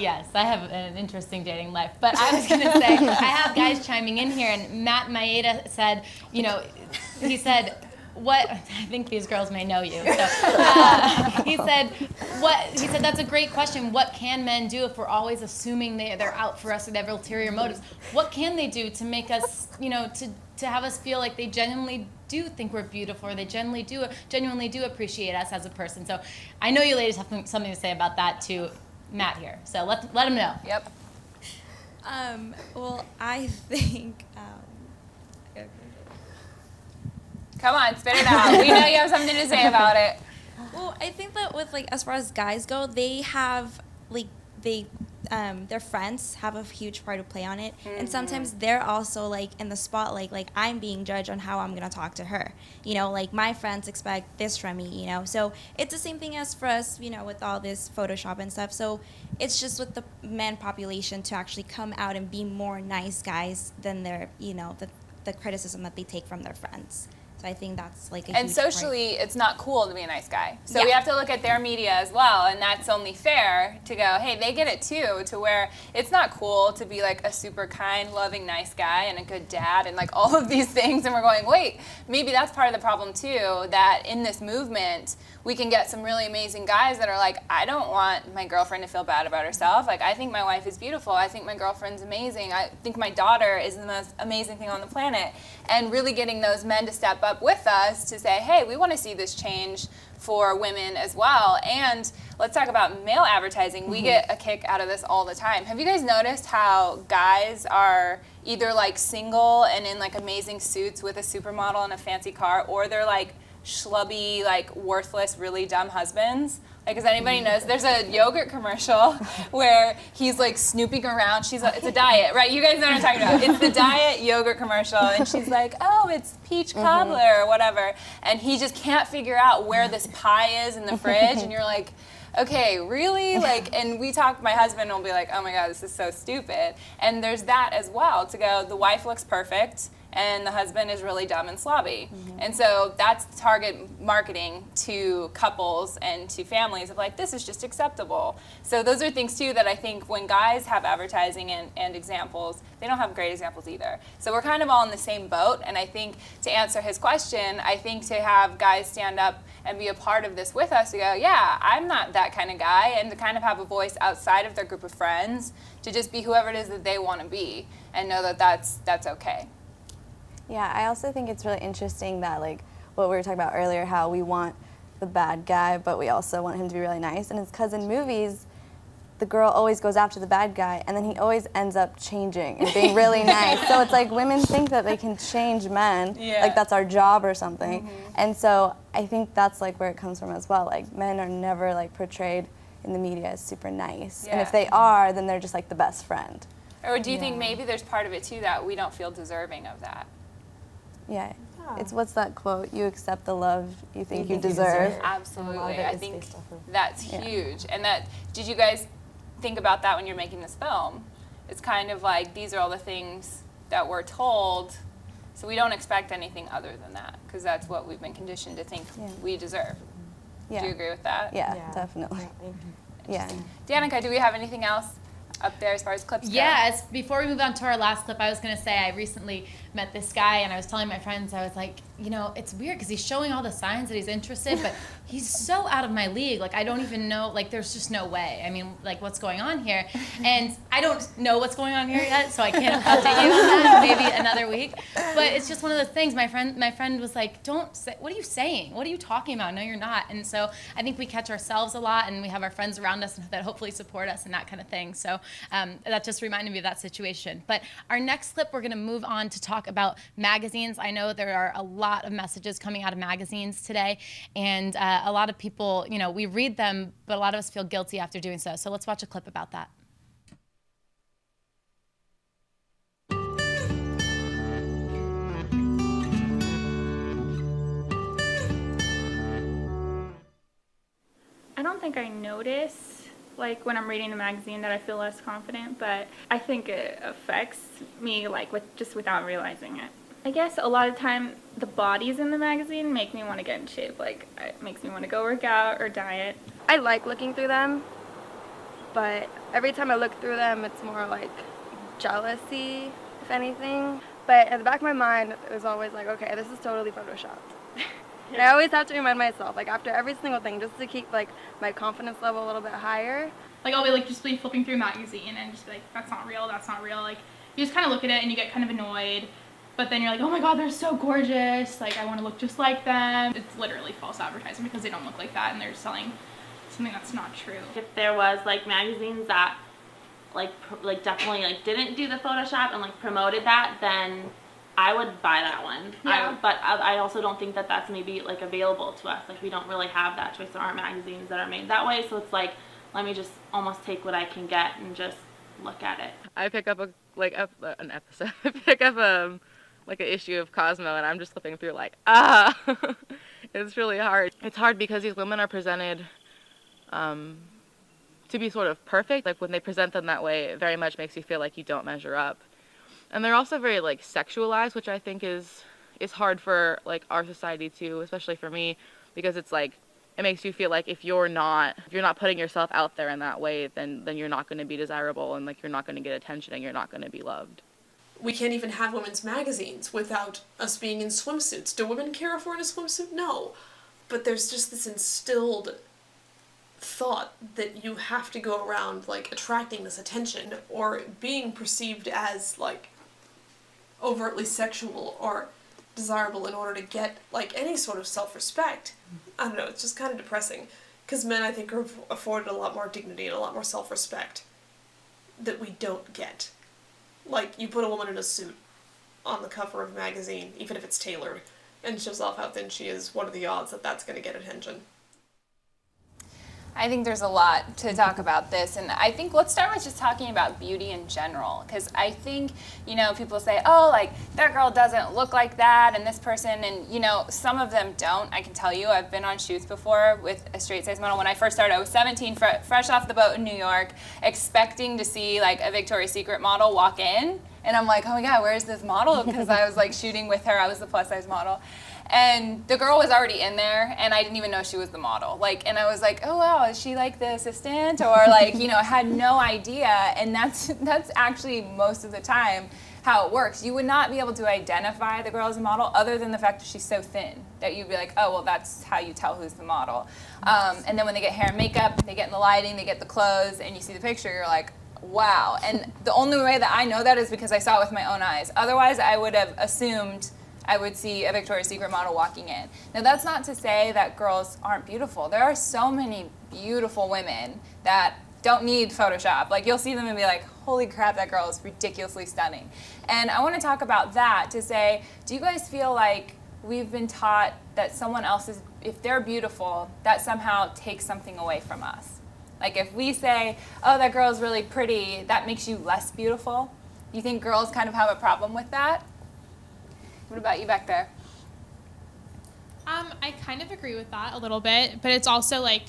Yes, I have an interesting dating life. But I was going to say, I have guys chiming in here, and Matt Maeda said, he said, I think these girls may know you. So, he said, that's a great question. What can men do if we're always assuming they're out for us or they have ulterior motives? What can they do to make us, to have us feel like they genuinely do think we're beautiful, or they genuinely do appreciate us as a person? So I know you ladies have something to say about that to Matt here. So let him know. Yep. Well, I think. Come on, spit it out. We know you have something to say about it. Well, I think that with as far as guys go, they have their friends have a huge part to play on it, and sometimes they're also in the spotlight. I'm being judged on how I'm gonna talk to her. My friends expect this from me. So it's the same thing as for us. With all this Photoshop and stuff. So it's just with the men population to actually come out and be more nice guys than their the criticism that they take from their friends. So I think that's a and huge socially, part. it's not cool to be a nice guy. So we have to look at their media as well, and that's only fair to go, hey, they get it too, to where it's not cool to be a super kind, loving, nice guy and a good dad and all of these things. And we're going, wait, maybe that's part of the problem too, that in this movement, we can get some really amazing guys that are I don't want my girlfriend to feel bad about herself. I think my wife is beautiful. I think my girlfriend's amazing. I think my daughter is the most amazing thing on the planet. And really getting those men to step up with us to say, hey, we want to see this change for women as well. And let's talk about male advertising. We get a kick out of this all the time. Have you guys noticed how guys are either single and in amazing suits with a supermodel and a fancy car, or they're schlubby, worthless, really dumb husbands? Does anybody knows? There's a yogurt commercial where he's snooping around. It's a diet, right? You guys know what I'm talking about. It's the diet yogurt commercial, and she's like, oh, it's peach cobbler or whatever, and he just can't figure out where this pie is in the fridge, and you're like, okay, really? And my husband will be like, oh my God, this is so stupid. And there's that as well, to go, the wife looks perfect, and the husband is really dumb and slobby. And so that's target marketing to couples and to families of this is just acceptable. So those are things too that I think when guys have advertising and examples, they don't have great examples either. So we're kind of all in the same boat, and I think to answer his question, I think to have guys stand up and be a part of this with us, to go, yeah, I'm not that kind of guy, and to kind of have a voice outside of their group of friends, to just be whoever it is that they want to be, and know that that's okay. Yeah, I also think it's really interesting that what we were talking about earlier, how we want the bad guy, but we also want him to be really nice. And it's because in movies, the girl always goes after the bad guy, and then he always ends up changing and being really nice. So it's women think that they can change men, that's our job or something. And so I think that's where it comes from as well. Men are never portrayed in the media as super nice. And if they are, then they're just the best friend. Or do you think maybe there's part of it too that we don't feel deserving of that? Yeah. It's what's that quote? You accept the love you think you deserve. Absolutely. I think that's huge. And did you guys think about that when you're making this film? It's kind of these are all the things that we're told, so we don't expect anything other than that, because that's what we've been conditioned to think we deserve. Do you agree with that? Yeah, definitely. Yeah. Danica, do we have anything else up there as far as clips go? Yes, before we move on to our last clip, I was going to say I recently met this guy, and I was telling my friends, I was like, it's weird because he's showing all the signs that he's interested, but he's so out of my league. I don't even know, there's just no way. I mean, what's going on here? And I don't know what's going on here yet, so I can't update you on that, maybe another week. But it's just one of those things. My friend was like, don't say, what are you saying? What are you talking about? No, you're not. And so I think we catch ourselves a lot, and we have our friends around us that hopefully support us and that kind of thing. So that just reminded me of that situation. But our next clip, we're going to move on to talk about magazines. I know there are a lot of messages coming out of magazines today, and a lot of people, we read them, but a lot of us feel guilty after doing so. So let's watch a clip about that. I don't think I notice when I'm reading a magazine that I feel less confident, but I think it affects me without realizing it. I guess a lot of time the bodies in the magazine make me want to get in shape. Like, it makes me want to go work out or diet. I like looking through them, but every time I look through them, it's more like jealousy, if anything. But at the back of my mind, it was always like, okay, this is totally photoshopped. And I always have to remind myself, like after every single thing, just to keep like my confidence level a little bit higher. Like I'll be like just be flipping through a magazine and just be like, that's not real, that's not real. Like you just kind of look at it and you get kind of annoyed, but then you're like, oh my god, they're so gorgeous. Like I want to look just like them. It's literally false advertising because they don't look like that and they're selling something that's not true. If there was like magazines that like definitely like didn't do the Photoshop and like promoted that, then I would buy that one. Yeah. But I also don't think that that's maybe like available to us. Like we don't really have that choice. There aren't magazines that are made that way. So it's like, let me just almost take what I can get and just look at it. I pick up an episode. I pick up like an issue of Cosmo, and I'm just flipping through like, it's really hard. It's hard because these women are presented to be sort of perfect. Like when they present them that way, it very much makes you feel like you don't measure up. And they're also very like sexualized, which I think is hard for like our society too, especially for me, because it's like it makes you feel like if you're not putting yourself out there in that way, then you're not going to be desirable, and like you're not going to get attention, and you're not going to be loved. We can't even have women's magazines without us being in swimsuits. Do women care if we're in a swimsuit? No. But there's just this instilled thought that you have to go around like attracting this attention or being perceived as like overtly sexual or desirable in order to get like any sort of self-respect. I don't know, it's just kind of depressing because men I think are afforded a lot more dignity and a lot more self-respect that we don't get. Like you put a woman in a suit on the cover of a magazine, even if it's tailored, and shows off how thin she is, what are the odds that that's going to get attention? I think there's a lot to talk about this, and I think let's start with just talking about beauty in general, because I think, you know, people say, oh, like, that girl doesn't look like that, and this person, and, you know, some of them don't. I can tell you, I've been on shoots before with a straight-size model. When I first started, I was 17, fresh off the boat in New York, expecting to see, like, a Victoria's Secret model walk in, and I'm like, oh my god, where's this model? Because I was, like, shooting with her. I was the plus-size model. And the girl was already in there, and I didn't even know she was the model. Like, and I was like, oh wow, is she like the assistant? Or like, you know, I had no idea. And that's actually most of the time how it works. You would not be able to identify the girl as a model other than the fact that she's so thin that you'd be like, oh well, that's how you tell who's the model. And then when they get hair and makeup, they get in the lighting, they get the clothes, and you see the picture, you're like, wow. And the only way that I know that is because I saw it with my own eyes. Otherwise, I would have assumed I would see a Victoria's Secret model walking in. Now that's not to say that girls aren't beautiful. There are so many beautiful women that don't need Photoshop. Like you'll see them and be like, holy crap, that girl is ridiculously stunning. And I want to talk about that to say, do you guys feel like we've been taught that someone else is, if they're beautiful, that somehow takes something away from us? Like if we say, oh, that girl's really pretty, that makes you less beautiful? Do you think girls kind of have a problem with that? What about you back there? I kind of agree with that a little bit, but it's also like,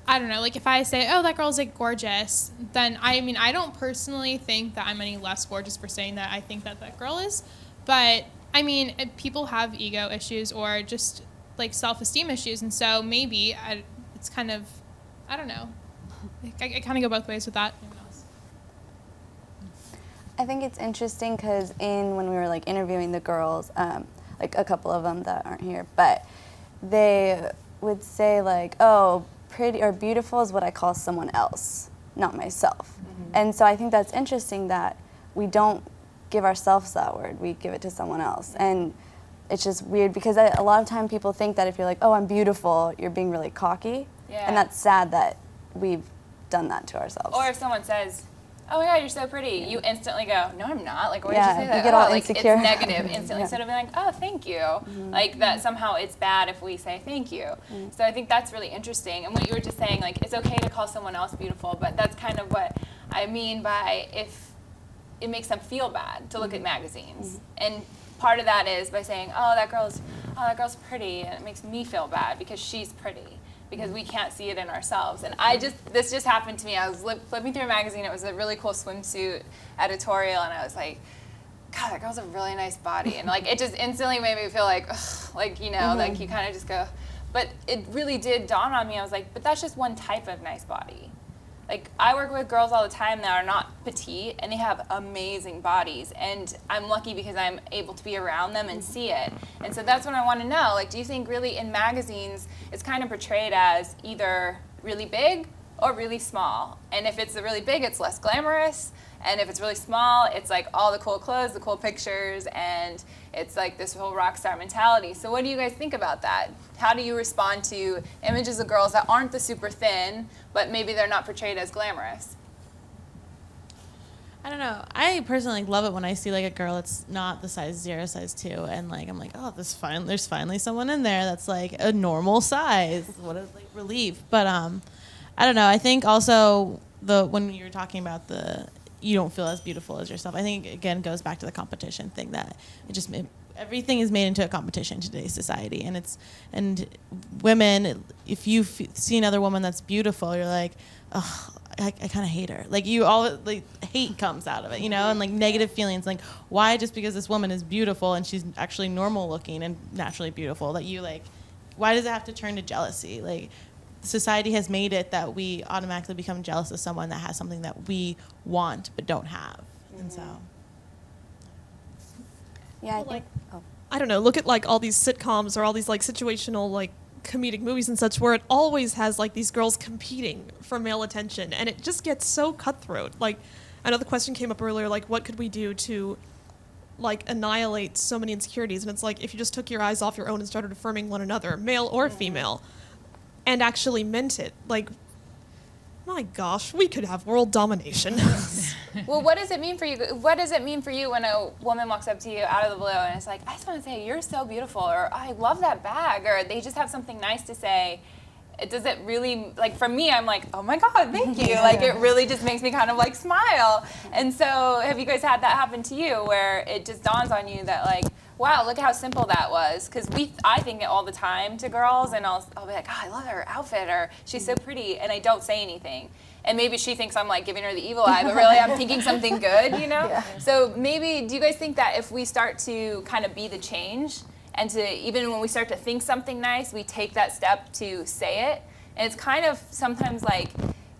I don't know, like if I say, oh, that girl's like gorgeous, then I mean, I don't personally think that I'm any less gorgeous for saying that I think that that girl is, but I mean, people have ego issues or just like self-esteem issues, and so maybe it's kind of, I don't know, I kind of go both ways with that. I think it's interesting because when we were like interviewing the girls, like a couple of them that aren't here, but they would say like, oh, pretty or beautiful is what I call someone else, not myself. Mm-hmm. And so I think that's interesting that we don't give ourselves that word, we give it to someone else. And it's just weird because a lot of time people think that if you're like, oh, I'm beautiful, you're being really cocky. Yeah. And that's sad that we've done that to ourselves. Or if someone says, oh my god, you're so pretty, you instantly go, no, I'm not. Like, why did you say that? You get all insecure. It's negative instantly. Instead of being like, oh, thank you. Mm-hmm. Like, that somehow it's bad if we say thank you. Mm-hmm. So I think that's really interesting. And what you were just saying, like, it's okay to call someone else beautiful, but that's kind of what I mean by if it makes them feel bad to look at magazines. Mm-hmm. And part of that is by saying, oh, that girl's pretty, and it makes me feel bad because she's pretty. Because we can't see it in ourselves. And this just happened to me. I was flipping through a magazine. It was a really cool swimsuit editorial, and I was like, God, that girl's a really nice body. And like, it just instantly made me feel like, ugh, like, you know, like you kind of just go, but it really did dawn on me. I was like, but that's just one type of nice body. Like, I work with girls all the time that are not petite, and they have amazing bodies. And I'm lucky because I'm able to be around them and see it. And so that's what I want to know. Like, do you think really in magazines it's kind of portrayed as either really big or really small? And if it's the really big, it's less glamorous. And if it's really small, it's like all the cool clothes, the cool pictures, and it's like this whole rock star mentality. So what do you guys think about that? How do you respond to images of girls that aren't the super thin, but maybe they're not portrayed as glamorous? I don't know. I personally love it when I see like a girl that's not the size 0, size 2, and like I'm like, oh, there's finally someone in there that's like a normal size. What a like relief. But I don't know. I think also when you're talking about you don't feel as beautiful as yourself, I think again goes back to the competition thing, that everything is made into a competition in today's society, and women, if you see another woman that's beautiful, you're like, oh, I kind of hate her. Like hate comes out of it, you know, and like negative feelings. Like, why just because this woman is beautiful and she's actually normal looking and naturally beautiful that you like, why does it have to turn to jealousy? Like, society has made it that we automatically become jealous of someone that has something that we want but don't have, and so. Yeah, I think. I don't know. Look at like all these sitcoms or all these like situational like comedic movies and such, where it always has like these girls competing for male attention, and it just gets so cutthroat. Like, I know the question came up earlier, like what could we do to like annihilate so many insecurities? And it's like, if you just took your eyes off your own and started affirming one another, male or female, and actually meant it, like, my gosh, we could have world domination. Well, what does it mean for you? What does it mean for you when a woman walks up to you out of the blue and it's like, I just want to say, you're so beautiful, or I love that bag, or they just have something nice to say? Does it really, like, for me, I'm like, oh my God, thank you. Like, it really just makes me kind of like smile. And so have you guys had that happen to you, where it just dawns on you that like, wow, look how simple that was? Because I think it all the time to girls, and I'll be like, oh, I love her outfit, or she's so pretty, and I don't say anything. And maybe she thinks I'm like giving her the evil eye, but really I'm thinking something good, you know? Yeah. So maybe, do you guys think that if we start to kind of be the change, and to even when we start to think something nice, we take that step to say it? And it's kind of sometimes like,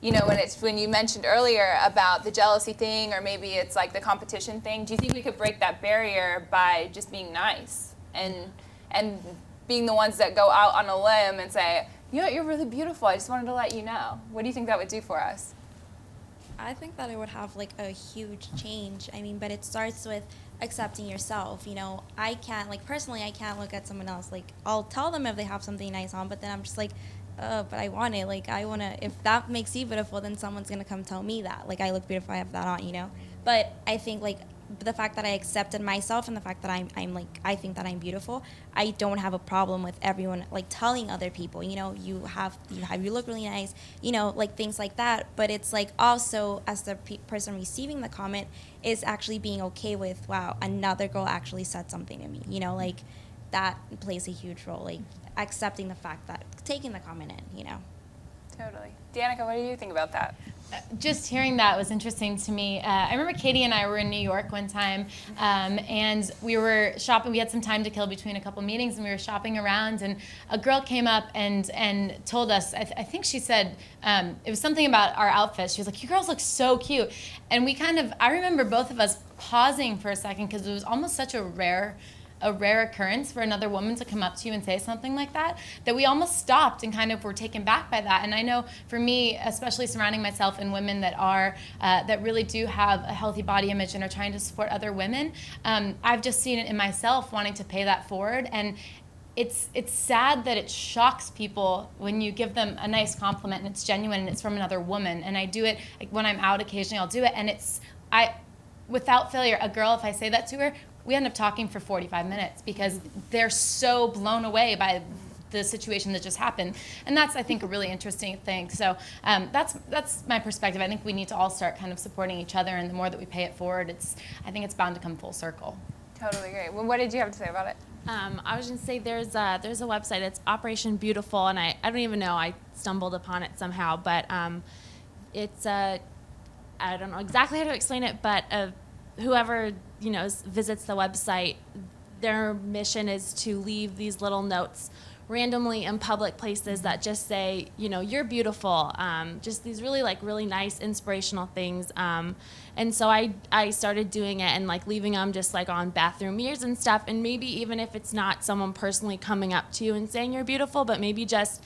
you know, when you mentioned earlier about the jealousy thing, or maybe it's like the competition thing, do you think we could break that barrier by just being nice and being the ones that go out on a limb and say, you know, you're really beautiful, I just wanted to let you know? What do you think that would do for us? I think that it would have like a huge change. I mean, but it starts with accepting yourself. You know, I can't look at someone else. Like, I'll tell them if they have something nice on, but then I'm just like, but I want it. Like, I want to, if that makes you beautiful, then someone's going to come tell me that. Like, I look beautiful, I have that on, you know? But I think, like, the fact that I accepted myself and the fact that I'm like, I think that I'm beautiful, I don't have a problem with everyone, like, telling other people, you know, you look really nice, you know, like, things like that. But it's, like, also, as the person receiving the comment, is actually being okay with, wow, another girl actually said something to me, you know, like, that plays a huge role, like, accepting the fact that, taking the comment in, you know. Totally. Danica, what do you think about that? Just hearing that was interesting to me. I remember Katie and I were in New York one time, and we were shopping. We had some time to kill between a couple meetings, and we were shopping around, and a girl came up and told us, I think she said, it was something about our outfits. She was like, you girls look so cute. And I remember both of us pausing for a second, because it was almost such a rare occurrence for another woman to come up to you and say something like that we almost stopped and kind of were taken back by that. And I know for me, especially surrounding myself in women that really do have a healthy body image and are trying to support other women, I've just seen it in myself wanting to pay that forward. And it's sad that it shocks people when you give them a nice compliment and it's genuine and it's from another woman. And I do it, like, when I'm out occasionally, I'll do it, and without failure, a girl, if I say that to her, we end up talking for 45 minutes because they're so blown away by the situation that just happened. And that's, I think, a really interesting thing. So that's my perspective. I think we need to all start kind of supporting each other, and the more that we pay it forward, I think it's bound to come full circle. Totally agree. Well, what did you have to say about it? I was going to say there's a website. It's Operation Beautiful, and I don't even know. I stumbled upon it somehow, but it's I don't know exactly how to explain it, but whoever visits the website, their mission is to leave these little notes randomly in public places that just say, you're beautiful, just these really nice inspirational things. And so I started doing it and leaving them just on bathroom mirrors and stuff. And maybe even if it's not someone personally coming up to you and saying you're beautiful, but maybe just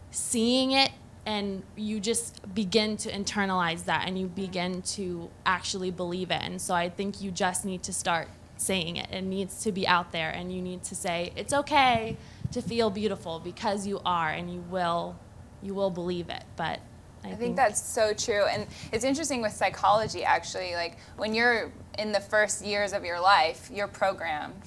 seeing it, and you just begin to internalize that and you begin to actually believe it. And so I think you just need to start saying it. It needs to be out there, and you need to say it's okay to feel beautiful, because you are, and you will believe it. But I think that's so true. And it's interesting with psychology, actually. When you're in the first years of your life, you're programmed.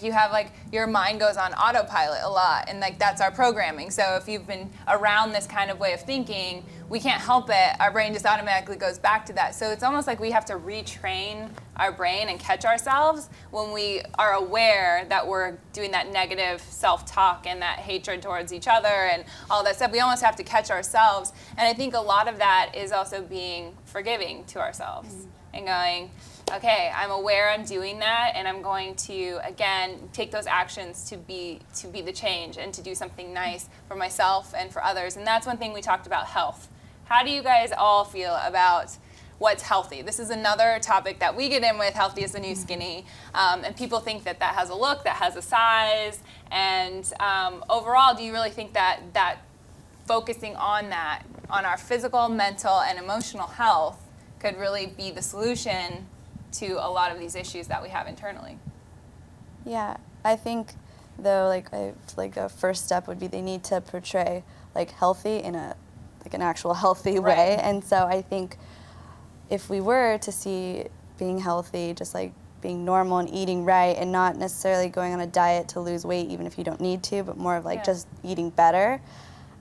You have your mind goes on autopilot a lot, and that's our programming. So if you've been around this kind of way of thinking, we can't help it. Our brain just automatically goes back to that. So it's almost like we have to retrain our brain and catch ourselves when we are aware that we're doing that negative self-talk and that hatred towards each other and all that stuff. We almost have to catch ourselves. And I think a lot of that is also being forgiving to ourselves and going, okay, I'm aware I'm doing that, and I'm going to, again, take those actions to be the change and to do something nice for myself and for others. And that's one thing we talked about, health. How do you guys all feel about what's healthy? This is another topic that we get in with, healthy is the new skinny. And people think that has a look, that has a size. And overall, do you really think that focusing on that, on our physical, mental, and emotional health could really be the solution to a lot of these issues that we have internally? Yeah, I think though a first step would be they need to portray healthy in an actual healthy way. And so I think if we were to see being healthy just being normal and eating right, and not necessarily going on a diet to lose weight even if you don't need to, but more of just eating better,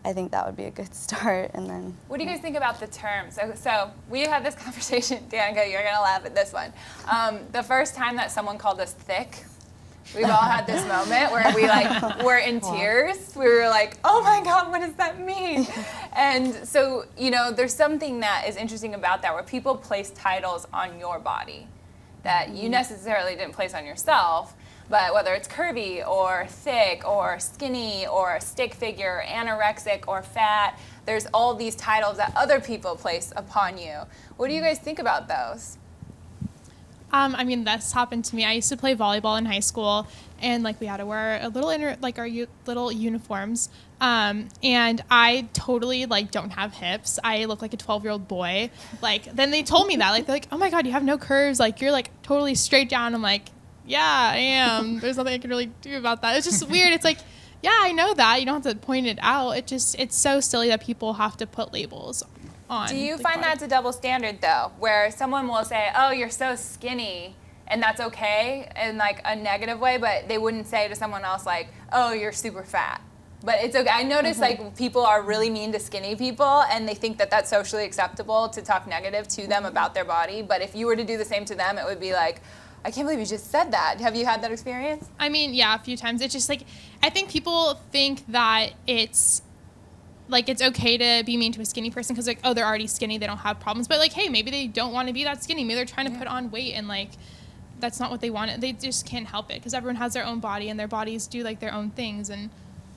I think that would be a good start. And then, what do you guys think about the term? So we had this conversation, Danica, you're gonna laugh at this one. The first time that someone called us thick, we've all had this moment where we were in tears. We were like, oh my God, what does that mean? And so, there's something that is interesting about that, where people place titles on your body that you necessarily didn't place on yourself. But whether it's curvy or thick or skinny or a stick figure, anorexic or fat, there's all these titles that other people place upon you. What do you guys think about those? That's happened to me. I used to play volleyball in high school, and we had to wear a little our little uniforms. And I totally don't have hips. I look like a 12-year-old boy. Then they told me that they're oh my God, you have no curves. You're totally straight down. I'm like, yeah, I am. There's nothing I can really do about that. It's just weird. It's yeah, I know that. You don't have to point it out. It's so silly that people have to put labels on. Do you find that's a double standard, though, where someone will say, oh, you're so skinny, and that's okay in a negative way, but they wouldn't say to someone else oh, you're super fat? But it's okay. I notice people are really mean to skinny people, and they think that that's socially acceptable to talk negative to them about their body. But if you were to do the same to them, it would be I can't believe you just said that. Have you had that experience? Yeah, a few times. It's just I think people think that it's it's okay to be mean to a skinny person because oh, they're already skinny, they don't have problems. But hey, maybe they don't want to be that skinny. Maybe they're trying to put on weight, and that's not what they want. They just can't help it because everyone has their own body, and their bodies do their own things. And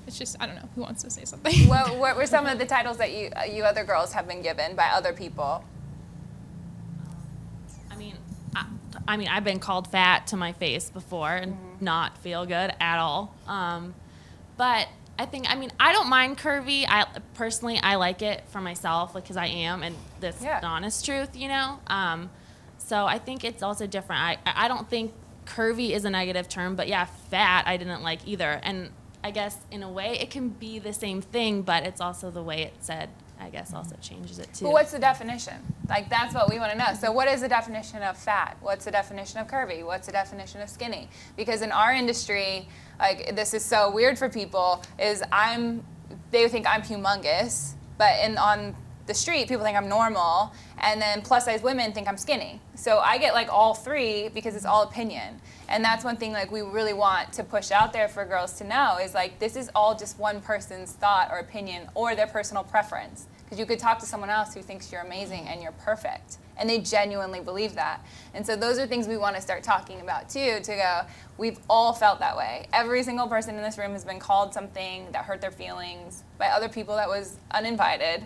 it's just, I don't know, who wants to say something? What were some of the titles that you other girls have been given by other people? I've been called fat to my face before and not feel good at all. But I think, I don't mind curvy. Personally, I like it for myself because I am, and that's the honest truth, So I think it's also different. I don't think curvy is a negative term, but yeah, fat I didn't like either. And I guess in a way it can be the same thing, but it's also the way it's said, I guess, also changes it too. But what's the definition? That's what we want to know. So what is the definition of fat? What's the definition of curvy? What's the definition of skinny? Because in our industry, this is so weird for people, is they think I'm humongous, but on the street, people think I'm normal, and then plus size women think I'm skinny. So I get all three because it's all opinion. And that's one thing we really want to push out there for girls to know is this is all just one person's thought or opinion or their personal preference. Because you could talk to someone else who thinks you're amazing and you're perfect. And they genuinely believe that. And so those are things we want to start talking about too, to go, we've all felt that way. Every single person in this room has been called something that hurt their feelings by other people that was uninvited.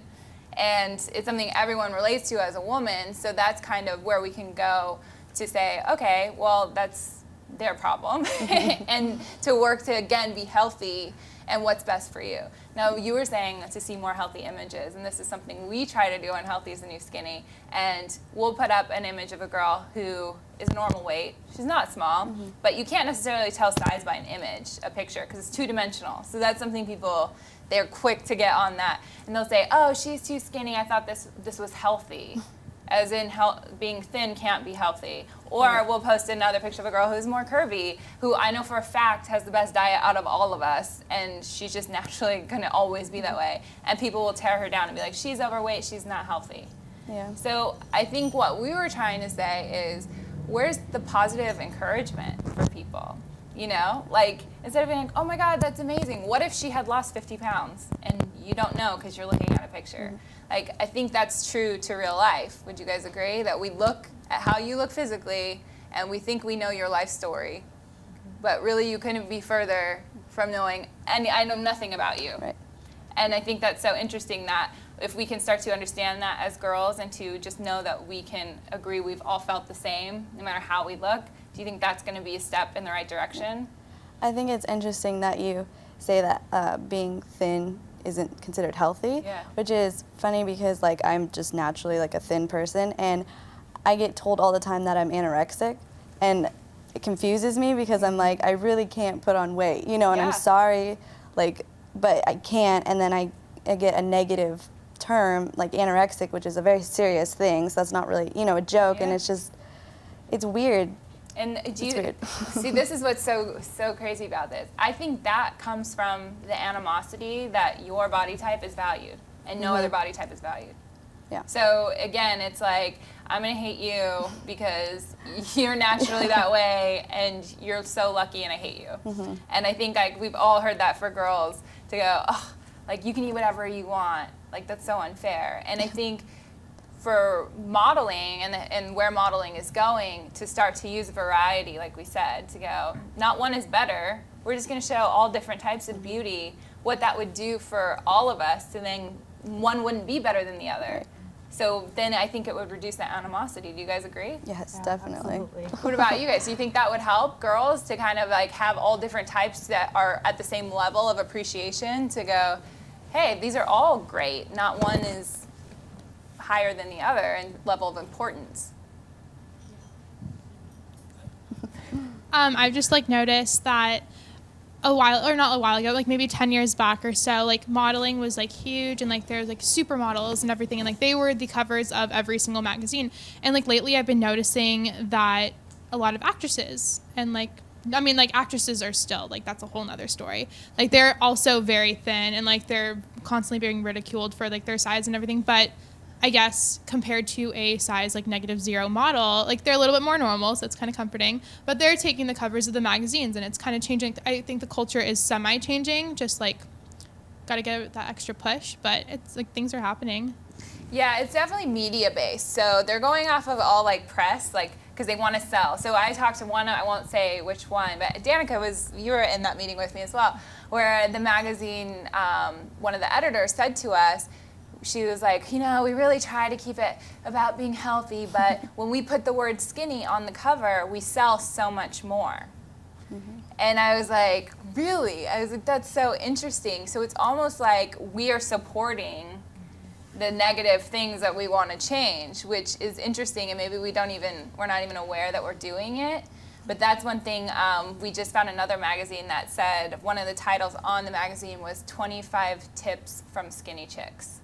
And it's something everyone relates to as a woman, so that's kind of where we can go to say, okay, well, that's their problem, and to work to, again, be healthy and what's best for you. Now, you were saying to see more healthy images, and this is something we try to do on Healthy is the New Skinny, and we'll put up an image of a girl who is normal weight. She's not small, but you can't necessarily tell size by an image, a picture, because it's two-dimensional. So that's something people, they're quick to get on that. And they'll say, oh, she's too skinny, I thought this was healthy. As in being thin can't be healthy. Or we'll post another picture of a girl who's more curvy, who I know for a fact has the best diet out of all of us, and she's just naturally gonna always be that way. And people will tear her down and be like, she's overweight, she's not healthy. Yeah. So I think what we were trying to say is, where's the positive encouragement for people? You know, like, instead of being like, oh my God, that's amazing. What if she had lost 50 pounds and you don't know because you're looking at a picture? Like, I think that's true to real life. Would you guys agree that we look at how you look physically and we think we know your life story, but really you couldn't be further from knowing I know nothing about you. Right. And I think that's so interesting that if we can start to understand that as girls and to just know that we can agree we've all felt the same no matter how we look, do you think that's going to be a step in the right direction? I think it's interesting that you say that being thin isn't considered healthy, which is funny because like I'm just naturally like a thin person, and I get told all the time that I'm anorexic, and it confuses me because I'm like, I really can't put on weight, you know, and I'm sorry, like, but I can't, and then I get a negative term like anorexic, which is a very serious thing, so that's not really, you know, a joke, and it's just, it's weird. And do you see, this is what's so crazy about this. I think that comes from the animosity that your body type is valued and no other body type is valued. Yeah. So again, it's like, I'm gonna hate you because you're naturally that way and you're so lucky and I hate you. And I think like we've all heard that for girls to go, oh, like you can eat whatever you want. Like that's so unfair. And I think for modeling and where modeling is going, to start to use variety, like we said, to go, not one is better. We're just going to show all different types of beauty, what that would do for all of us, and then one wouldn't be better than the other. So then I think it would reduce that animosity. Do you guys agree? Yes, definitely. What about you guys? Do you think that would help girls to kind of like have all different types that are at the same level of appreciation, to go, hey, these are all great, not one is higher than the other in level of importance? I've just like noticed that not a while ago, like maybe 10 years back or so, like modeling was like huge, and like there's like supermodels and everything, and like they were the covers of every single magazine. And like lately I've been noticing that a lot of actresses, and like I mean like actresses are still like, that's a whole nother story, like they're also very thin and like they're constantly being ridiculed for like their size and everything, but I guess compared to a size like -0 model, like they're a little bit more normal, so it's kind of comforting, but they're taking the covers of the magazines, and it's kind of changing. I think the culture is semi-changing, just like got to get that extra push, but it's like things are happening. Yeah, it's definitely media based. So they're going off of all like press, like because they want to sell. So I talked to one, I won't say which one, but Danica you were in that meeting with me as well, where the magazine, one of the editors said to us, she was like, you know, we really try to keep it about being healthy, but when we put the word skinny on the cover, we sell so much more. And I was like, really? I was like, that's so interesting. So it's almost like we are supporting the negative things that we want to change, which is interesting, and maybe we're not even aware that we're doing it. But that's one thing. We just found another magazine that said one of the titles on the magazine was 25 tips from skinny chicks.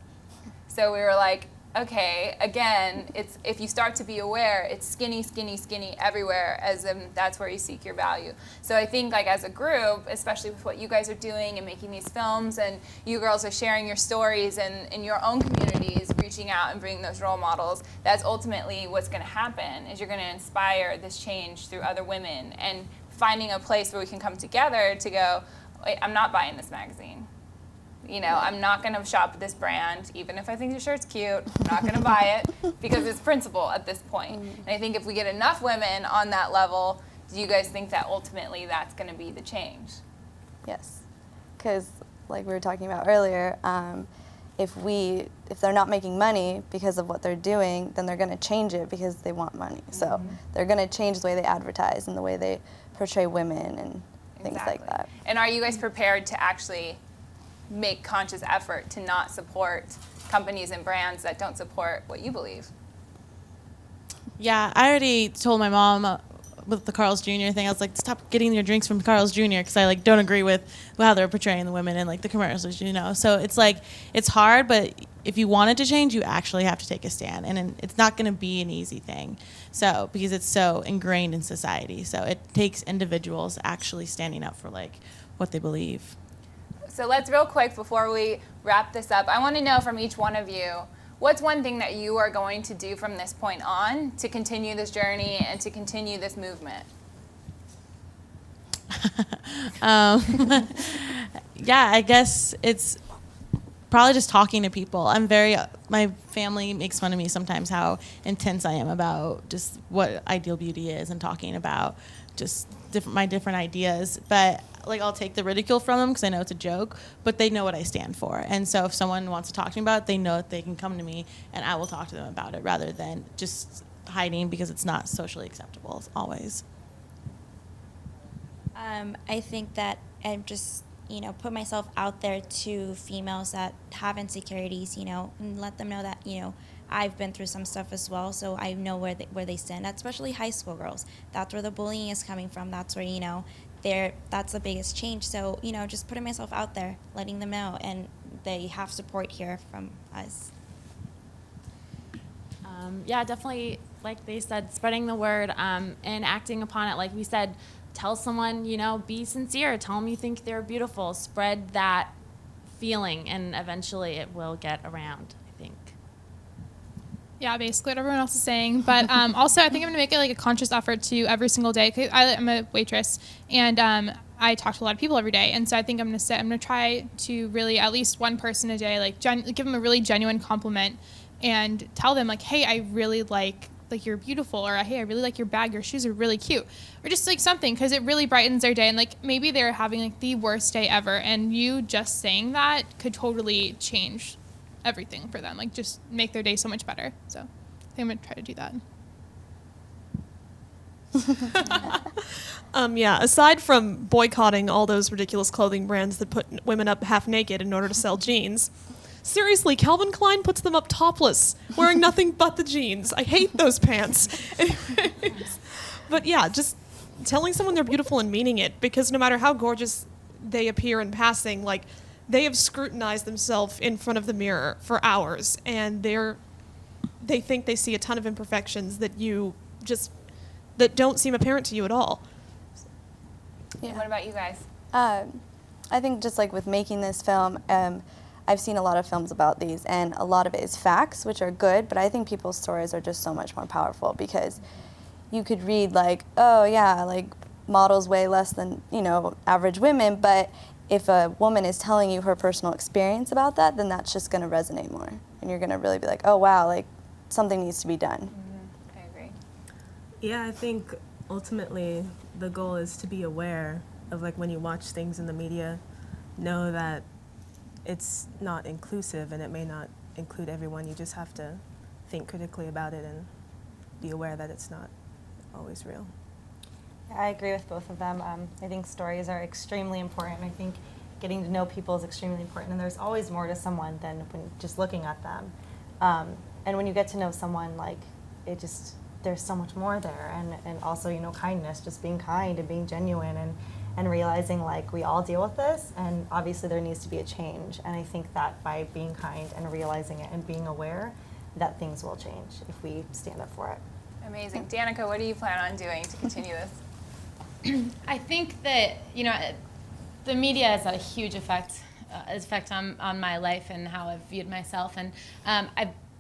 So we were like, okay, again, it's if you start to be aware, it's skinny, skinny, skinny everywhere, as in that's where you seek your value. So I think like as a group, especially with what you guys are doing and making these films, and you girls are sharing your stories and in your own communities, reaching out and bringing those role models, that's ultimately what's going to happen, is you're going to inspire this change through other women and finding a place where we can come together to go, wait, I'm not buying this magazine. You know, I'm not going to shop at this brand, even if I think your shirt's cute. I'm not going to buy it because it's principle at this point. And I think if we get enough women on that level, do you guys think that ultimately that's going to be the change? Yes, because like we were talking about earlier, if they're not making money because of what they're doing, then they're going to change it because they want money. So they're going to change the way they advertise and the way they portray women and things like that. And are you guys prepared to actually make conscious effort to not support companies and brands that don't support what you believe? Yeah, I already told my mom with the Carl's Jr. thing. I was like, stop getting your drinks from Carl's Jr. because I like don't agree with how they're portraying the women in like the commercials, you know. So it's like it's hard, but if you want it to change, you actually have to take a stand, and it's not going to be an easy thing. So because it's so ingrained in society, so it takes individuals actually standing up for like what they believe. So let's real quick before we wrap this up, I want to know from each one of you, what's one thing that you are going to do from this point on to continue this journey and to continue this movement? Yeah, I guess it's probably just talking to people. My family makes fun of me sometimes how intense I am about just what ideal beauty is and talking about just my different ideas. But like I'll take the ridicule from them because I know it's a joke, but they know what I stand for. And so if someone wants to talk to me about it, they know that they can come to me and I will talk to them about it rather than just hiding because it's not socially acceptable always. I think that I just, put myself out there to females that have insecurities, and let them know that, I've been through some stuff as well, so I know where they stand, especially high school girls. That's where the bullying is coming from. That's where, that's the biggest change. So, just putting myself out there, letting them know, and they have support here from us. Yeah, definitely, like they said, spreading the word and acting upon it. Like we said, tell someone, be sincere. Tell them you think they're beautiful. Spread that feeling, and eventually it will get around, I think. Yeah, basically what everyone else is saying. But also, I think I'm going to make it like a conscious effort to every single day. 'Cause I'm a waitress, and I talk to a lot of people every day. And so I think I'm going to try to really at least one person a day, like give them a really genuine compliment and tell them like, hey, I really like you're beautiful, or hey, I really like your bag, your shoes are really cute, or just like something, because it really brightens their day. And like maybe they're having like the worst day ever, and you just saying that could totally change everything for them, like just make their day so much better. So I think I'm gonna try to do that. Yeah, aside from boycotting all those ridiculous clothing brands that put women up half naked in order to sell jeans, seriously, Calvin Klein puts them up topless, wearing nothing but the jeans. I hate those pants. Anyways, but yeah, just telling someone they're beautiful and meaning it, because no matter how gorgeous they appear in passing, like, they have scrutinized themselves in front of the mirror for hours, and they think they see a ton of imperfections that that don't seem apparent to you at all. Yeah. What about you guys? I think just like with making this film, I've seen a lot of films about these, and a lot of it is facts, which are good, but I think people's stories are just so much more powerful, because you could read like, oh yeah, like models weigh less than, average women, but if a woman is telling you her personal experience about that, then that's just going to resonate more, and you're going to really be like, oh wow, like something needs to be done. I agree. Yeah, I think ultimately the goal is to be aware of, like, when you watch things in the media, know that it's not inclusive and it may not include everyone. You just have to think critically about it and be aware that it's not always real. Yeah, I agree with both of them. I think stories are extremely important. I think getting to know people is extremely important, and there's always more to someone than when just looking at them. And when you get to know someone, like, there's so much more there, and also, kindness, just being kind and being genuine, and realizing, like, we all deal with this, and obviously there needs to be a change. And I think that by being kind and realizing it and being aware, that things will change if we stand up for it. Amazing. Danica, what do you plan on doing to continue this? I think that, the media has had a huge effect on my life and how I've viewed myself. And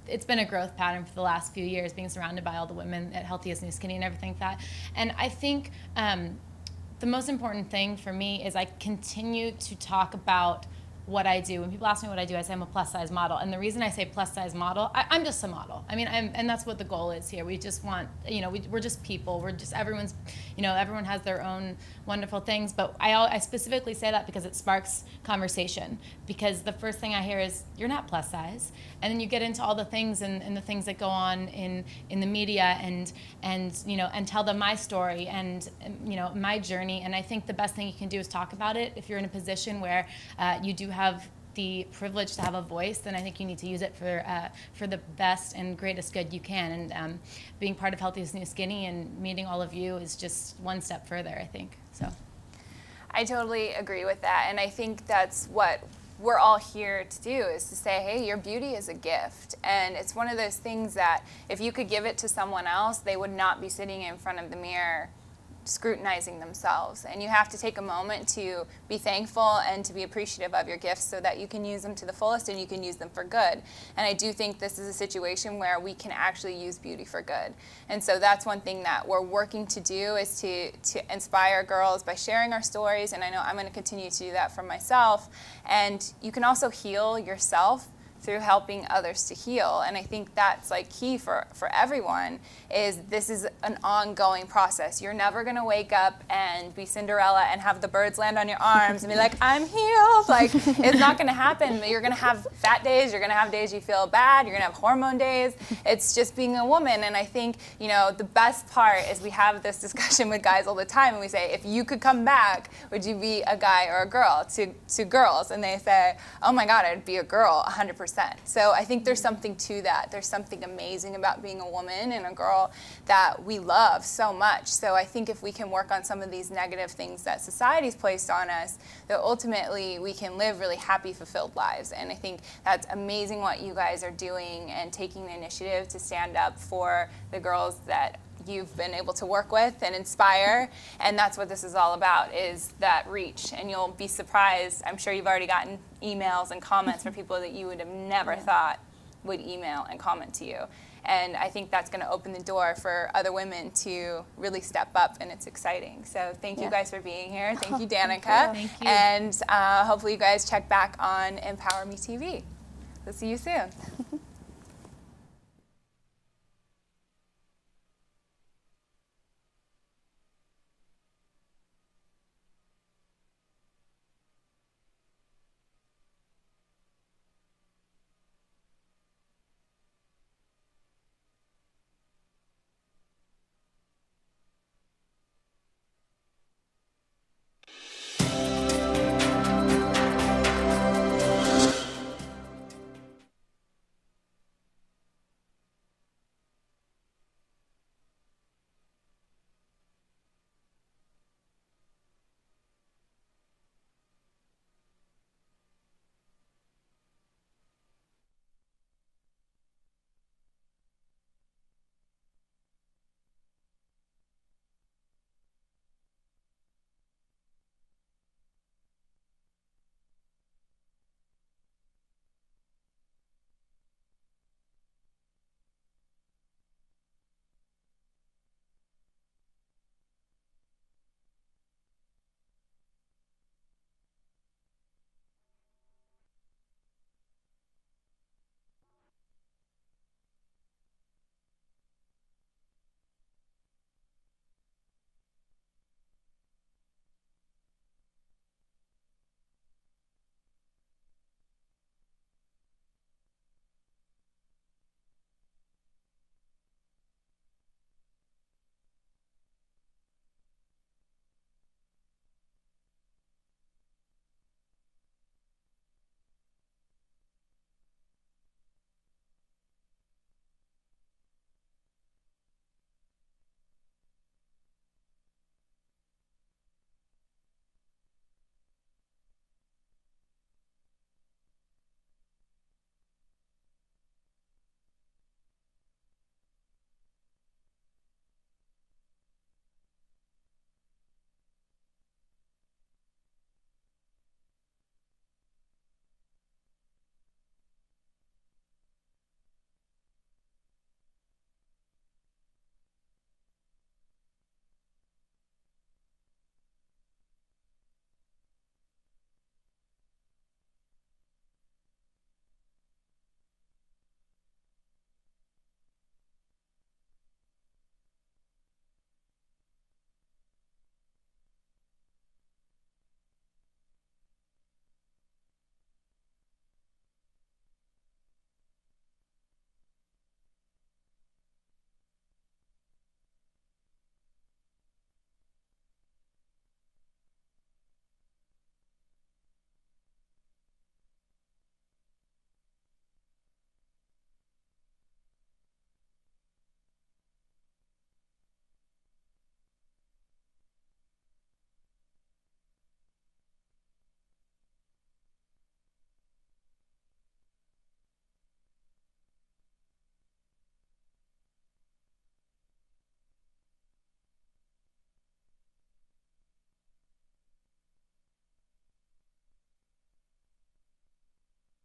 it's been a growth pattern for the last few years, being surrounded by all the women at Healthy is New Skinny and everything like that. And I think the most important thing for me is I continue to talk about what I do. When people ask me what I do, I say I'm a plus size model. And the reason I say plus size model, I'm just a model. I mean, and that's what the goal is here. We just want, we're just people. We're just, everyone's, everyone has their own wonderful things. But I specifically say that because it sparks conversation. Because the first thing I hear is, you're not plus size. And then you get into all the things and the things that go on in the media and tell them my story and my journey. And I think the best thing you can do is talk about it. If you're in a position where you do have the privilege to have a voice, then I think you need to use it for the best and greatest good you can. And being part of Healthiest New Skinny and meeting all of you is just one step further, I think. So, I totally agree with that, and I think that's what we're all here to do, is to say, hey, your beauty is a gift. And it's one of those things that if you could give it to someone else, they would not be sitting in front of the mirror scrutinizing themselves. And you have to take a moment to be thankful and to be appreciative of your gifts so that you can use them to the fullest and you can use them for good. And I do think this is a situation where we can actually use beauty for good. And so that's one thing that we're working to do, is to inspire girls by sharing our stories. And I know I'm going to continue to do that for myself. And you can also heal yourself through helping others to heal. And I think that's like key for everyone, is this is an ongoing process. You're never gonna wake up and be Cinderella and have the birds land on your arms and be like, I'm healed. Like, it's not gonna happen. You're gonna have fat days, you're gonna have days you feel bad, you're gonna have hormone days. It's just being a woman. And I think, the best part is we have this discussion with guys all the time, and we say, if you could come back, would you be a guy or a girl? To girls, and they say, oh my God, I'd be a girl 100%. So I think there's something to that. There's something amazing about being a woman and a girl that we love so much. So I think if we can work on some of these negative things that society's placed on us, that ultimately we can live really happy, fulfilled lives. And I think that's amazing what you guys are doing and taking the initiative to stand up for the girls that you've been able to work with and inspire. And that's what this is all about, is that reach. And you'll be surprised. I'm sure you've already gotten emails and comments from people that you would have never thought would email and comment to you. And I think that's going to open the door for other women to really step up, and it's exciting. So thank you guys for being here. Thank you, Danica. Thank you. And hopefully you guys check back on emPOWERme.tv. We'll see you soon.